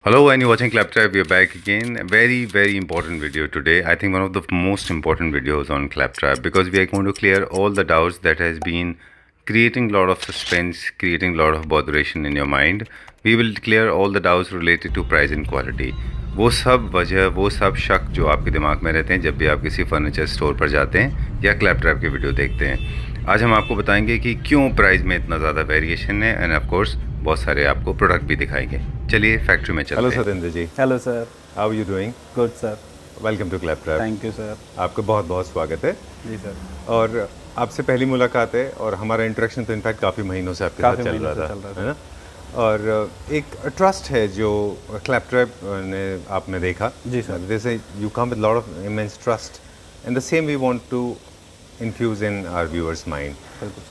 Hello, and you're watching Claptrap. We're back again. A very important video today. I think one of the most important videos on Claptrap because we are going to clear all the doubts that has been creating a lot of suspense, creating a lot of botheration in your mind. We will clear all the doubts related to price and quality. वो सब वजह, वो सब शक जो आपके दिमाग में रहते हैं जब भी आप किसी फर्नीचर स्टोर पर जाते हैं या क्लैपट्रैप की वीडियो देखते हैं। आज हम आपको बताएंगे कि क्यों प्राइस में इतना ज़्यादा वेरिएशन है एंड ऑफ कोर्स बहुत सारे आपको प्रोडक्ट भी दिखाएंगे। चलिए फैक्ट्री में चलते हैं। Hello Satendra ji. Hello sir. How are you doing? Good sir. Welcome to Claptrap. Thank you sir. आपका बहुत बहुत स्वागत है। जी सर। और आपसे पहली मुलाकात है और हमारा इंटरेक्शन तो इनफैक्ट काफ़ी महीनों से आपके साथ चल रहा था, है ना? और एक ट्रस्ट है जो क्लैपट्रैप ने आपने देखा। जी सर। जैसे you come with lot of immense trust and the same we want to infuse in our viewers mind.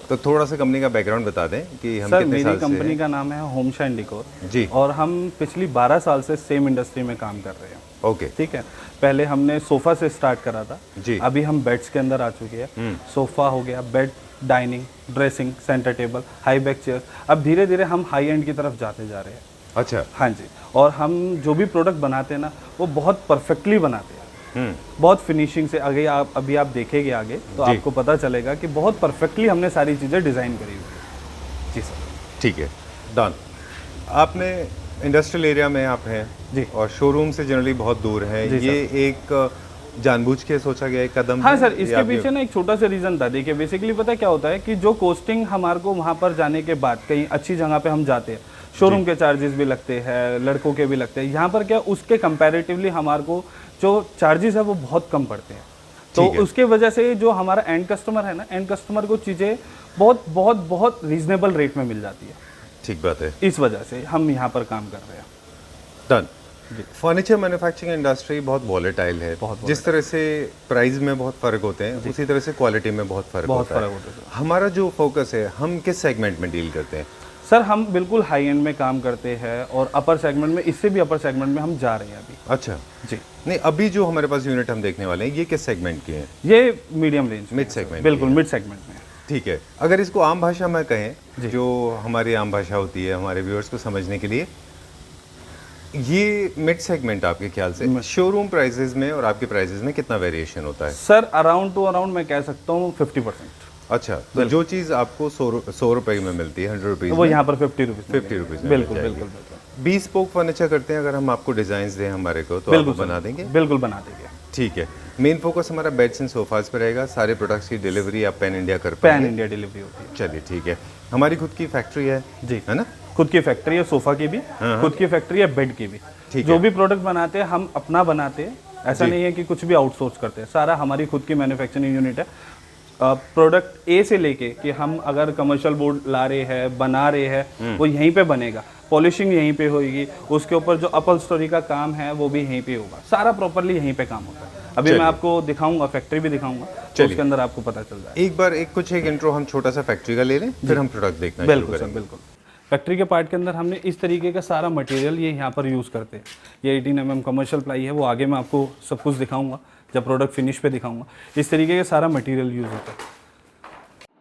तो थोड़ा सा कंपनी का बैकग्राउंड बता दें कि हम सर, कितने साल मेरी से कंपनी का नाम है होम शाइन डेकोर जी, और हम पिछली 12 साल से सेम इंडस्ट्री में काम कर रहे हैं। ओके, ठीक है। पहले हमने सोफ़ा से स्टार्ट करा था जी। अभी हम बेड्स के अंदर आ चुके हैं। सोफ़ा हो गया, bed, dining, dressing, centre table, high back chairs. अब धीरे धीरे हम हाई एंड की तरफ जाते जा रहे हैं। अच्छा। हाँ जी। और हम जो भी प्रोडक्ट बनाते हैं ना वो बहुत परफेक्टली बनाते हैं। बहुत फिनिशिंग से। अभी आप देखेंगे आगे तो आपको पता चलेगा कि बहुत परफेक्टली हमने सारी चीज़ें डिज़ाइन करी हुई है। जी सर। ठीक है, डन। आपने इंडस्ट्रियल एरिया में आप हैं जी, और शोरूम से जनरली बहुत दूर है। ये एक जानबूझ के सोचा गया एक कदम? हाँ सर, इसके पीछे ना एक छोटा सा रीज़न था। देखिए बेसिकली पता है क्या होता है कि जो कॉस्टिंग हमारे को वहाँ पर जाने के बाद कहीं अच्छी जगह पे हम जाते हैं, शोरूम के चार्जेस भी लगते हैं, लड़कों के भी लगते हैं। यहाँ पर क्या उसके कंपैरेटिवली हमारे को जो चार्जेस है वो बहुत कम पड़ते हैं। तो उसके वजह से जो हमारा एंड कस्टमर है ना, एंड कस्टमर को चीज़ें बहुत बहुत बहुत रीजनेबल रेट में मिल जाती है। ठीक बात है। इस वजह से हम यहाँ पर काम कर रहे हैं। डन। फर्नीचर मैन्युफैक्चरिंग इंडस्ट्री बहुत वॉलेटाइल है। जिस तरह से प्राइस में बहुत फ़र्क होते हैं उसी तरह से क्वालिटी में बहुत फ़र्क होता है। हमारा जो फोकस है, हम किस सेगमेंट में डील करते हैं? सर हम बिल्कुल हाई एंड में काम करते हैं और अपर सेगमेंट में, इससे भी अपर सेगमेंट में हम जा रहे हैं अभी। अच्छा जी। नहीं, अभी जो हमारे पास यूनिट हम देखने वाले हैं ये किस सेगमेंट की है? ये मीडियम रेंज, मिड सेगमेंट। बिल्कुल मिड सेगमेंट में। ठीक है। अगर इसको आम भाषा में कहें, जो हमारी आम भाषा होती है हमारे व्यूअर्स को समझने के लिए, ये मिड सेगमेंट आपके ख्याल से शोरूम प्राइसेस में और आपके प्राइसेस में कितना वेरिएशन होता है? सर अराउंड टू अराउंड मैं कह सकता हूँ 50%। अच्छा, तो जो चीज़ आपको 100 रुपये में मिलती है, 100 रुपीज़, वो यहाँ पर 50 रुपीज़ में बिल्कुल बिल्कुल। 20 स्पोक फर्नीचर करते हैं। अगर हम आपको डिजाइन दें हमारे को तो आप बना देंगे? बिल्कुल बना देंगे। ठीक है। मेन फोकस हमारा बेड्स एंड सोफाज पर रहेगा। सारे प्रोडक्ट्स की डिलीवरी आप पैन इंडिया कर पाएंगे? पैन इंडिया डिलीवरी होती है। चलिए ठीक है। हमारी खुद की फैक्ट्री है जी, है ना? खुद की फैक्ट्री है, सोफा की भी, खुद की फैक्ट्री है, बेड की भी। जो भी प्रोडक्ट बनाते हैं हम अपना बनाते हैं। ऐसा नहीं है कि कुछ भी आउटसोर्स करते हैं। सारा हमारी खुद की मैन्युफैक्चरिंग यूनिट है। प्रोडक्ट ए से लेके कि हम अगर कमर्शियल बोर्ड ला रहे हैं, बना रहे हैं, वो यहीं पे बनेगा, पॉलिशिंग यहीं पे होगी, उसके ऊपर जो अपहोल्स्टरी का काम है वो भी यहीं पे होगा। सारा प्रॉपर्ली यहीं पे काम होता है। अभी मैं आपको दिखाऊंगा, फैक्ट्री भी दिखाऊंगा, तो उसके अंदर आपको पता चल जाएगा। एक बार एक इंट्रो हम छोटा सा फैक्ट्री का ले लें, फिर हम प्रोडक्ट देखना शुरू करेंगे। बिल्कुल बिल्कुल। फैक्ट्री के पार्ट के अंदर हमने इस तरीके का सारा मटेरियल ये यहाँ पर यूज़ करते हैं। ये 18 mm कमर्शियल प्लाई है, वो आगे मैं आपको सब कुछ दिखाऊंगा जब प्रोडक्ट फिनिश पे दिखाऊंगा। इस तरीके का सारा मटेरियल यूज़ होता है।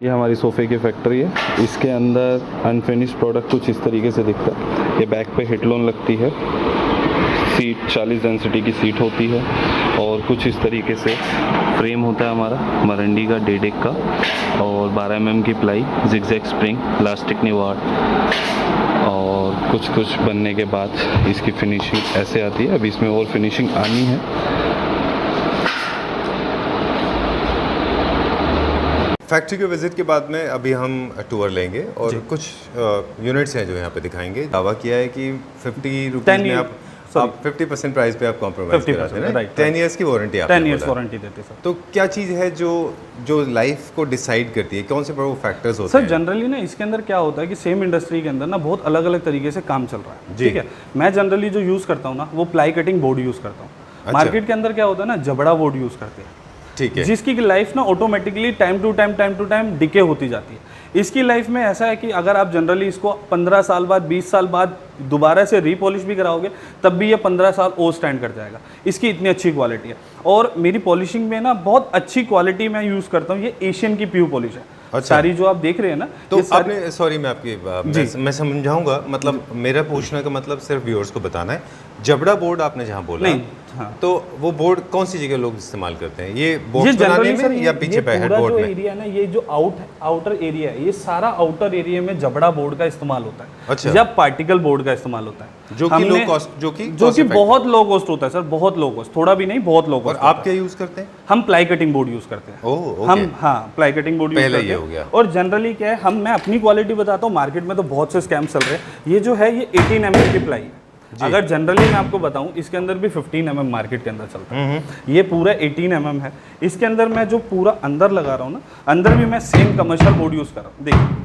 ये हमारी सोफ़े की फैक्ट्री है। इसके अंदर अनफिनिश प्रोडक्ट कुछ इस तरीके से दिखता है। ये बैक पे हिटलोन लगती है, सीट 40 डेंसिटी की सीट होती है और कुछ इस तरीके से फ्रेम होता है हमारा मरंडी का 1.5 का और 12 mm की प्लाई, जिगजैग स्प्रिंग, प्लास्टिक निवाड़ और कुछ बनने के बाद इसकी फिनिशिंग ऐसे आती है। अभी इसमें और फिनिशिंग आनी है। फैक्ट्री के विजिट के बाद में अभी हम टूर लेंगे और कुछ यूनिट्स हैं जो यहाँ पे दिखाएंगे। दावा किया है कि 50 रुपीज़ में आप 50% प्राइस पे आप कॉम्प्रोमाइज़ कराते हैं ना? 10 ईयर्स की वारंटी आप 10 ईयर्स वारंटी देते हैं सर। तो क्या चीज़ है जो लाइफ को डिसाइड करती है? कौन से बड़े फैक्टर्स होते हैं सर? जनरली ना इसके अंदर क्या होता है कि सेम इंडस्ट्री के अंदर ना बहुत अलग अलग तरीके से काम चल रहा है। ठीक है। मैं जनरली जो यूज़ करता हूँ ना वो प्लाई कटिंग बोर्ड यूज़ करता हूँ। मार्केट के अंदर क्या होता है ना, जबड़ा बोर्ड यूज़ करते हैं। ठीक है। जिसकी लाइफ ना automatically time to time decay होती जाती है। इसकी लाइफ में ऐसा है कि अगर आप जनरली इसको 15 साल बाद, 20 साल बाद दोबारा से रीपॉलिश भी कराओगे तब भी ये 15 साल और स्टैंड कर जाएगा। इसकी इतनी अच्छी क्वालिटी है और मेरी पॉलिशिंग में ना बहुत अच्छी क्वालिटी मैं यूज़ करता हूँ। ये एशियन की प्यू पॉलिश है। सारी जो आप देख रहे हैं ना, तो ये सारी- आपने सॉरी मैं आपकी मैं समझाऊंगा, मतलब मेरा पूछने का मतलब सिर्फ व्यूअर्स को बताना है, जबड़ा बोर्ड आपने जहाँ बोला नहीं, हाँ। तो वो बोर्ड कौन सी जगह लोग इस्तेमाल करते हैं, ये ये बॉक्स बनाने जनरली सर में या पीछे पूरा हेडबोर्ड जो में? एरिया है ना, ये जो आउटर एरिया है, ये सारा आउटर एरिया में जबड़ा बोर्ड का इस्तेमाल होता है। अच्छा। या पार्टिकल बोर्ड का इस्तेमाल होता है, जो कि लो कॉस्ट, जो कि बहुत लो कॉस्ट होता है सर, बहुत लो कॉस्ट, थोड़ा भी नहीं, बहुत लो और कॉस्ट। आप क्या यूज करते हैं? हम प्लाई कटिंग बोर्ड यूज करते हैं। ओह, ओके। हम हाँ प्लाई कटिंग बोर्ड यूज पहले करते ये हैं। हो गया। और जनरली क्या है, मैं अपनी क्वालिटी बताता हूँ, मार्केट में तो बहुत से स्कैम चल रहे हैं। ये जो है ये 18 mm की प्लाई है। अगर जनरली मैं आपको बताऊं, इसके अंदर भी 15 mm मार्केट के अंदर चलता है। ये पूरा 18 mm है। इसके अंदर मैं जो पूरा अंदर लगा रहा हूँ ना, अंदर भी मैं सेम कमर्शियल बोर्ड यूज कर रहा हूँ। देखिए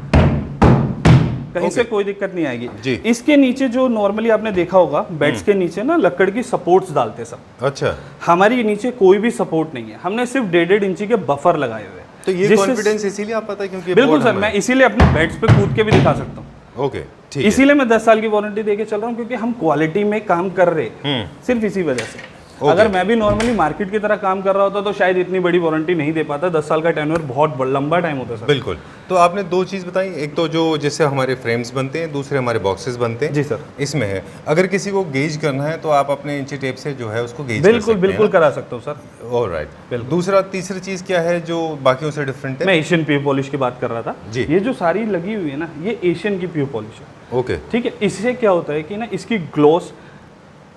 कहीं से कोई दिक्कत नहीं आएगी जी। इसके नीचे जो नॉर्मली आपने देखा होगा, बेड्स के नीचे ना लकड़ की सपोर्ट्स डालते सब। अच्छा, हमारी नीचे कोई भी सपोर्ट नहीं है, हमने सिर्फ 1.5 इंची के बफर लगाए हुए हैं। तो ये जिससे- कॉन्फिडेंस इसीलिए आप पता है क्योंकि बिल्कुल board सर, हमारा- मैं इसीलिए अपने बेड्स पे कूद के भी दिखा सकता हूँ। ओके, ठीक है। इसीलिए मैं 10 साल की वारंटी देके चल रहा हूँ, क्योंकि हम क्वालिटी में काम कर रहे हैं, सिर्फ इसी वजह से। अगर मैं भी नॉर्मली मार्केट की तरह काम कर रहा होता तो शायद इतनी बड़ी वारंटी नहीं दे पाता। 10 साल का टेन्योर बहुत लंबा टाइम होता है सर। बिल्कुल। तो आपने दो चीज़ बताई, एक तो जो जैसे हमारे फ्रेम्स बनते हैं, दूसरे हमारे बॉक्सेस बनते हैं। जी सर। इसमें है, अगर किसी को गेज करना है तो आप अपने इंची टेप से जो है उसको गेज बिल्कुल बिल्कुल करा सकता हूँ सर। ऑलराइट। दूसरा तीसरी चीज़ क्या है जो बाकियों से डिफरेंट है? मैं एशियन प्योर पॉलिश की बात कर रहा था जी। ये जो सारी लगी हुई है ना, ये एशियन की प्योर पॉलिश है। ओके, ठीक है। इससे क्या होता है कि ना, इसकी ग्लॉस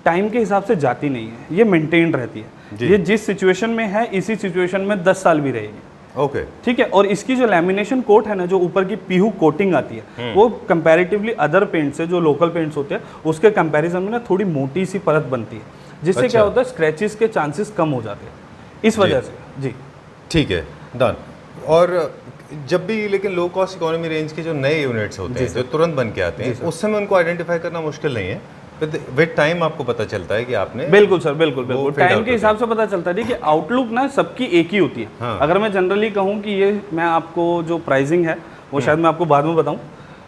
टाइम के हिसाब से जाती नहीं है, ये मेंटेन रहती है। ये जिस सिचुएशन में है, इसी सिचुएशन में 10 साल भी रहेगी। ओके, ठीक है। और इसकी जो लैमिनेशन कोट है ना, जो ऊपर की पीहू कोटिंग आती है, वो कंपैरेटिवली अदर पेंट से, जो लोकल पेंट्स होते हैं उसके कंपैरिजन में ना थोड़ी मोटी सी परत बनती है, जिससे अच्छा। क्या होता है, स्क्रैचेस के चांसेस कम हो जाते हैं इस वजह से। जी ठीक है, डन। और जब भी लेकिन लो कॉस्ट इकोनॉमी रेंज के जो नए यूनिट्स होते हैं जो तुरंत बन के आते हैं, उस समय उनको आइडेंटिफाई करना मुश्किल नहीं है। विद टाइम आपको पता चलता है कि आपने बिल्कुल सर, बिल्कुल बिल्कुल fade टाइम out के हिसाब से पता चलता है। देखिए आउटलुक ना सबकी एक ही होती है। हाँ। अगर मैं जनरली कहूँ कि ये मैं आपको जो प्राइसिंग है वो शायद मैं आपको बाद में बताऊं,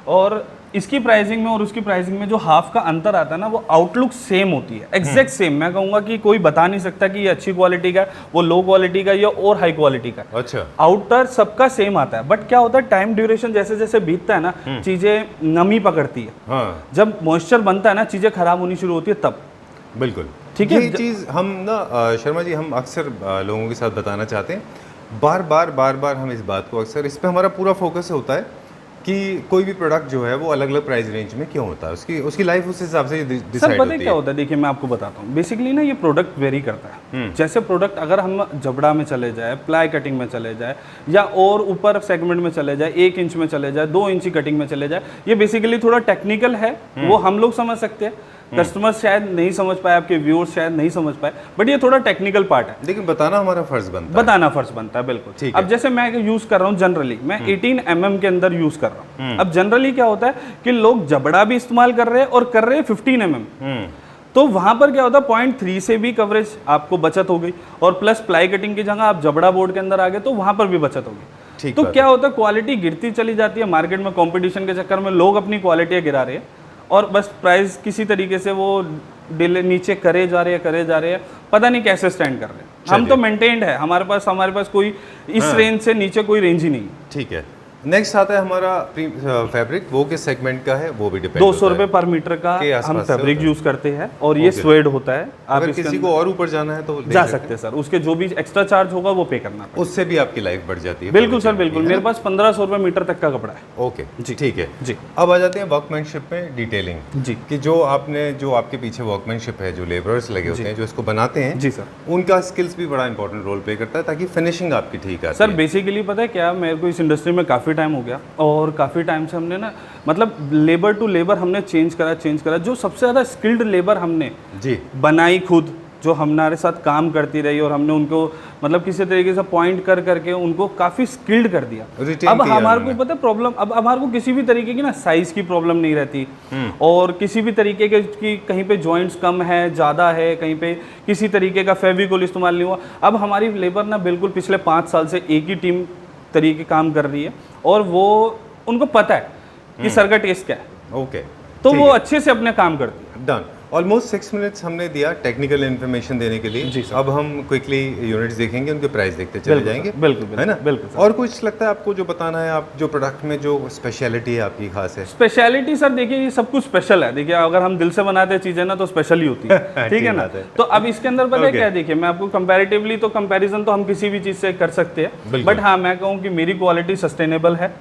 और इसकी प्राइसिंग में और उसकी प्राइसिंग में जो हाफ का अंतर आता है ना, वो आउटलुक सेम होती है, एग्जैक्ट सेम। मैं कहूँगा कि कोई बता नहीं सकता कि ये अच्छी क्वालिटी का है, वो लो क्वालिटी का या और हाई क्वालिटी का है। अच्छा, आउटर सबका सेम आता है, बट क्या होता है, टाइम ड्यूरेशन जैसे जैसे बीतता है ना, चीज़ें नमी पकड़ती है। हाँ जब मॉइस्चर बनता है ना, चीज़ें खराब होनी शुरू होती है तब। बिल्कुल, ठीक है। ये चीज़ हम ना शर्मा जी, हम अक्सर लोगों के साथ बताना चाहते हैं, बार बार हम इस बात को अक्सर, इस पे हमारा पूरा फोकस होता है कि कोई भी प्रोडक्ट जो है वो अलग अलग प्राइस रेंज में क्यों होता है, उसकी लाइफ उस हिसाब से सर डिसाइड पता होती है है। क्या होता है, देखिए मैं आपको बताता हूँ। बेसिकली ना ये प्रोडक्ट वेरी करता है। जैसे प्रोडक्ट अगर हम जबड़ा में चले जाए, प्लाई कटिंग में चले जाए, या और ऊपर सेगमेंट में चले जाए, 1 इंच में चले जाए, 2 इंची कटिंग में चले जाए, ये बेसिकली थोड़ा टेक्निकल है, वो हम लोग समझ सकते हैं। कस्टमर शायद नहीं समझ पाए, आपके व्यूअर्स शायद नहीं समझ पाए, बट ये थोड़ा टेक्निकल पार्ट है। लेकिन बताना हमारा फर्ज बनता है। बताना फर्ज बनता है, बिल्कुल। ठीक है। अब जैसे मैं यूज कर रहा हूँ, जनरली मैं 18 mm के अंदर यूज कर रहा हूँ। अब जनरली क्या होता है कि लोग जबड़ा भी इस्तेमाल कर रहे हैं और कर रहे हैं 15 mm। तो वहां पर क्या होता है, 0.3 से भी कवरेज आपको बचत हो गई, और प्लस प्लाई कटिंग की जगह आप जबड़ा बोर्ड के अंदर आ गए तो वहां पर भी बचत होगी। ठीक तो बात क्या होता है, क्वालिटी गिरती चली जाती है मार्केट में। कंपटीशन के चक्कर में लोग अपनी क्वालिटी गिरा रहे हैं, और बस प्राइस किसी तरीके से वो डिले नीचे करे जा रहे हैं, पता नहीं कैसे स्टैंड कर रहे हैं। हम तो मेंटेन्ड है, हमारे पास कोई इस रेंज से नीचे कोई रेंज ही नहीं है। ठीक है। नेक्स्ट आता है हमारा फैब्रिक, वो किस सेगमेंट का है वो भी डिपेंड 200 रुपये पर मीटर का हम फैब्रिक यूज करते हैं, और ये स्वेड होता है। आप अगर किसी को और ऊपर जाना है तो जा सकते हैं सर, उसके जो भी एक्स्ट्रा चार्ज होगा वो पे करना पड़ेगा। उससे भी आपकी लाइफ बढ़ जाती है। बिल्कुल सर, बिल्कुल। मेरे पास 1500 रुपये मीटर तक का कपड़ा है। ओके जी, ठीक है जी। अब आ जाते हैं वर्कमैनशिप में, डिटेलिंग जी। कि जो आपके पीछे वर्कमैनशिप है, जो लेबरर्स लगे होते हैं जो इसको बनाते हैं, जी सर, उनका स्किल्स भी बड़ा इंपॉर्टेंट रोल प्ले करता है ताकि फिनिशिंग आपकी ठीक आती सर है। बेसिकली पता है क्या, मेरे को इस इंडस्ट्री में काफ़ी टाइम हो गया, और काफ़ी टाइम से हमने ना, मतलब लेबर टू लेबर हमने चेंज करा। जो सबसे ज़्यादा स्किल्ड लेबर हमने जी बनाई खुद, जो हमारे साथ काम करती रही, और हमने उनको मतलब किसी तरीके से पॉइंट कर करके उनको काफ़ी स्किल्ड कर दिया। अब हमारे को पता है प्रॉब्लम, अब हमारे को किसी भी तरीके की ना साइज़ की प्रॉब्लम नहीं रहती, और किसी भी तरीके के की कहीं पे जॉइंट्स कम है, ज़्यादा है, कहीं पे किसी तरीके का फेविकोल इस्तेमाल नहीं हुआ। अब हमारी लेबर ना बिल्कुल पिछले 5 साल से एक ही टीम तरीके काम कर रही है, और वो उनको पता है कि सर का टेस्ट क्या है। ओके, तो वो अच्छे से अपने काम करती है। डन। ऑलमोस्ट 6 मिनट्स हमने दिया टेक्निकल इन्फॉर्मेशन देने के लिए। जी सर। अब हम क्विकली यूनिट्स देखेंगे, उनके प्राइस देखते चले जाएंगे। बिल्कुल है ना? बिल्कुल सर। और कुछ लगता है आपको जो बताना है, आप जो प्रोडक्ट में जो स्पेशलिटी है आपकी खास है? स्पेशलिटी सर देखिए ये सब कुछ स्पेशल है। देखिए अगर हम दिल से बनाते हैं चीजें ना तो स्पेशल ही होती है। ठीक है ना? तो अब इसके अंदर पता है क्या, देखिए मैं आपको कंपैरेटिवली तो कंपैरिजन तो हम किसी भी चीज से कर सकते हैं, बट हाँ मैं कहूँ कि मेरी क्वालिटी सस्टेनेबल है।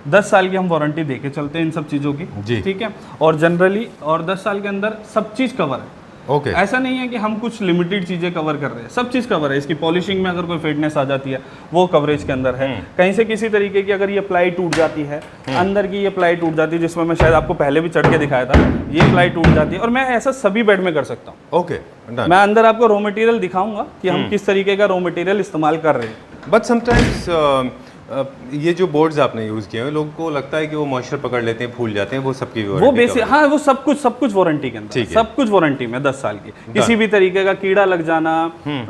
10 साल की हम वारंटी देके चलते हैं इन सब चीजों की। ठीक है, और जनरली और 10 साल के अंदर सब चीज कवर है। ओके। ऐसा नहीं है कि हम कुछ लिमिटेड चीजें कवर कर रहे हैं, सब चीज कवर है। इसकी पॉलिशिंग में अगर कोई फिटनेस आ जाती है वो कवरेज के अंदर है। कहीं से किसी तरीके की अगर ये प्लाई टूट जाती है, अंदर की ये प्लाई टूट जाती है, जिसमें मैं शायद आपको पहले भी चढ़ के दिखाया था, ये प्लाई टूट जाती है। और मैं ऐसा सभी बेड में कर सकता हूँ। ओके, मैं अंदर आपको रॉ मटेरियल दिखाऊंगा कि हम किस तरीके का रॉ मटेरियल इस्तेमाल कर रहे हैं। बट समटाइम्स ये जो बोर्ड्स आपने यूज़ किए हैं, लोगों को लगता है कि वो मॉइस्चर पकड़ लेते हैं, फूल जाते हैं, वो सबकी वो बेसिक, हाँ वो सब कुछ वारंटी के अंदर, सब कुछ वारंटी में 10 साल की। किसी भी तरीके का कीड़ा लग जाना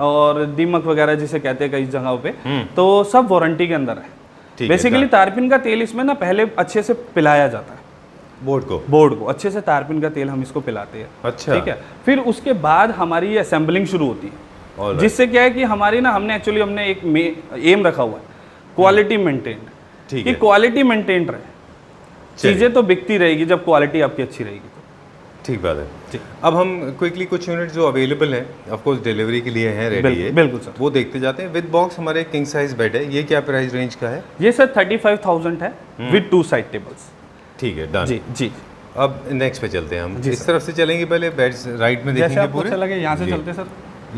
और दीमक वगैरह जिसे कहते हैं कई जगहों पे, तो सब वारंटी के अंदर है। बेसिकली तारपीन का तेल इसमें ना पहले अच्छे से पिलाया जाता है बोर्ड को अच्छे से तारपीन का तेल हम इसको पिलाते हैं। अच्छा। ठीक है, फिर उसके बाद हमारी ये असेंबलिंग शुरू होती है, जिससे क्या है कि हमारी ना हमने एक एम रखा हुआ है, क्वालिटी मेंटेन, कि क्वालिटी मेंटेन रहे, चीजें तो बिकती रहेगी जब क्वालिटी आपकी अच्छी रहेगी तो। ठीक बात है। अब हम क्विकली कुछ यूनिट जो अवेलेबल हैं, ऑफ कोर्स डिलीवरी के लिए हैं, रेडी है, बिल्कुल सर, वो देखते जाते हैं। विद बॉक्स हमारे किंग साइज बेड है, ये क्या प्राइस रेंज का है? ये सर 35,000 है विद 2 साइड टेबल्स। ठीक है, डन। जी। अब नेक्स्ट पे चलते हैं हम। इस तरफ से चलेंगे, पहले बेड्स राइट में देखेंगे पूरे। लगे यहाँ से चलते सर।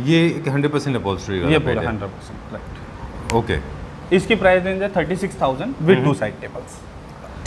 ये 100% अपॉल्स्ट्री वाला बेड है। 100% राइट। ओके। इसकी प्राइस रेंज है 36,000 विद 2 साइड टेबल्स।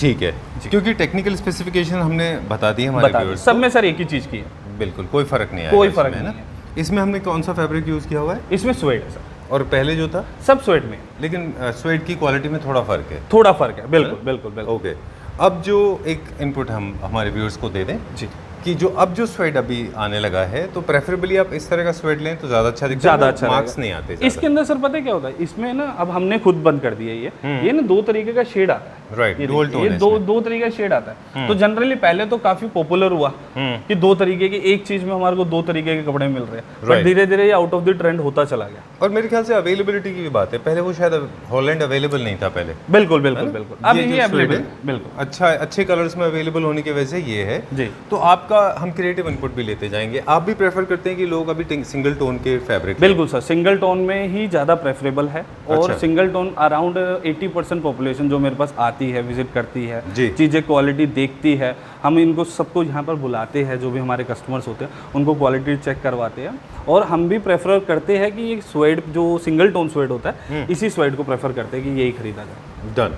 ठीक है, क्योंकि टेक्निकल स्पेसिफिकेशन हमने बता दी है हमारे व्यूअर्स, सब में सर एक ही चीज़ की है। बिल्कुल, कोई फर्क नहीं है, कोई फर्क नहीं है। इसमें हमने कौन सा फैब्रिक यूज़ किया हुआ है? इसमें स्वेड है सर, और पहले जो था सब स्वेड में, लेकिन स्वेड की क्वालिटी में थोड़ा फर्क है। थोड़ा फर्क है, बिल्कुल। ओके, अब जो एक इनपुट हम हमारे व्यूअर्स को दे दें जी, कि जो अब जो स्वेड अभी आने लगा है, तो प्रेफरेबली आप इस तरह का स्वेड लें तो ज़्यादा अच्छा दिखता है, ज़्यादा अच्छा मार्क्स नहीं आते ज़्यादा। इसके अंदर सर पता है क्या होता है, इसमें ना अब हमने खुद बंद कर दिया ये ना 2 तरीके का शेड आता है। राइट, ये डुअल टोन है दो तरीके का शेड आता है। तो जनरली पहले तो काफी पॉपुलर हुआ कि 2 तरीके की, एक चीज में हमारे को 2 तरीके के कपड़े मिल रहे हैं, बट धीरे धीरे ये आउट ऑफ द ट्रेंड होता चला गया। और मेरे ख्याल से अवेलेबिलिटी की भी बात है, पहले वो शायद हॉलैंड अवेलेबल नहीं था पहले। बिल्कुल अब ये अवेलेबल है, बिल्कुल अच्छे कलर्स में अवेलेबल होने की वजह से ये है जी। तो आपका हम क्रिएटिव इनपुट भी लेते जाएंगे। आप भी प्रेफर करते हैं कि लोग अभी सिंगल टोन के फैब्रिक? बिल्कुल सर, सिंगल टोन में ही ज़्यादा प्रेफरेबल है। और अच्छा। सिंगल टोन अराउंड 80% पॉपुलेशन जो मेरे पास आती है, विजिट करती है, जी। चीज़ें क्वालिटी देखती है, हम इनको सबको यहाँ पर बुलाते हैं, जो भी हमारे कस्टमर्स होते हैं उनको क्वालिटी चेक करवाते हैं। और हम भी प्रेफर करते हैं कि ये स्वेड जो सिंगल टोन स्वेड होता है, इसी स्वेड को प्रेफर करते हैं कि यही खरीदा जाए। डन।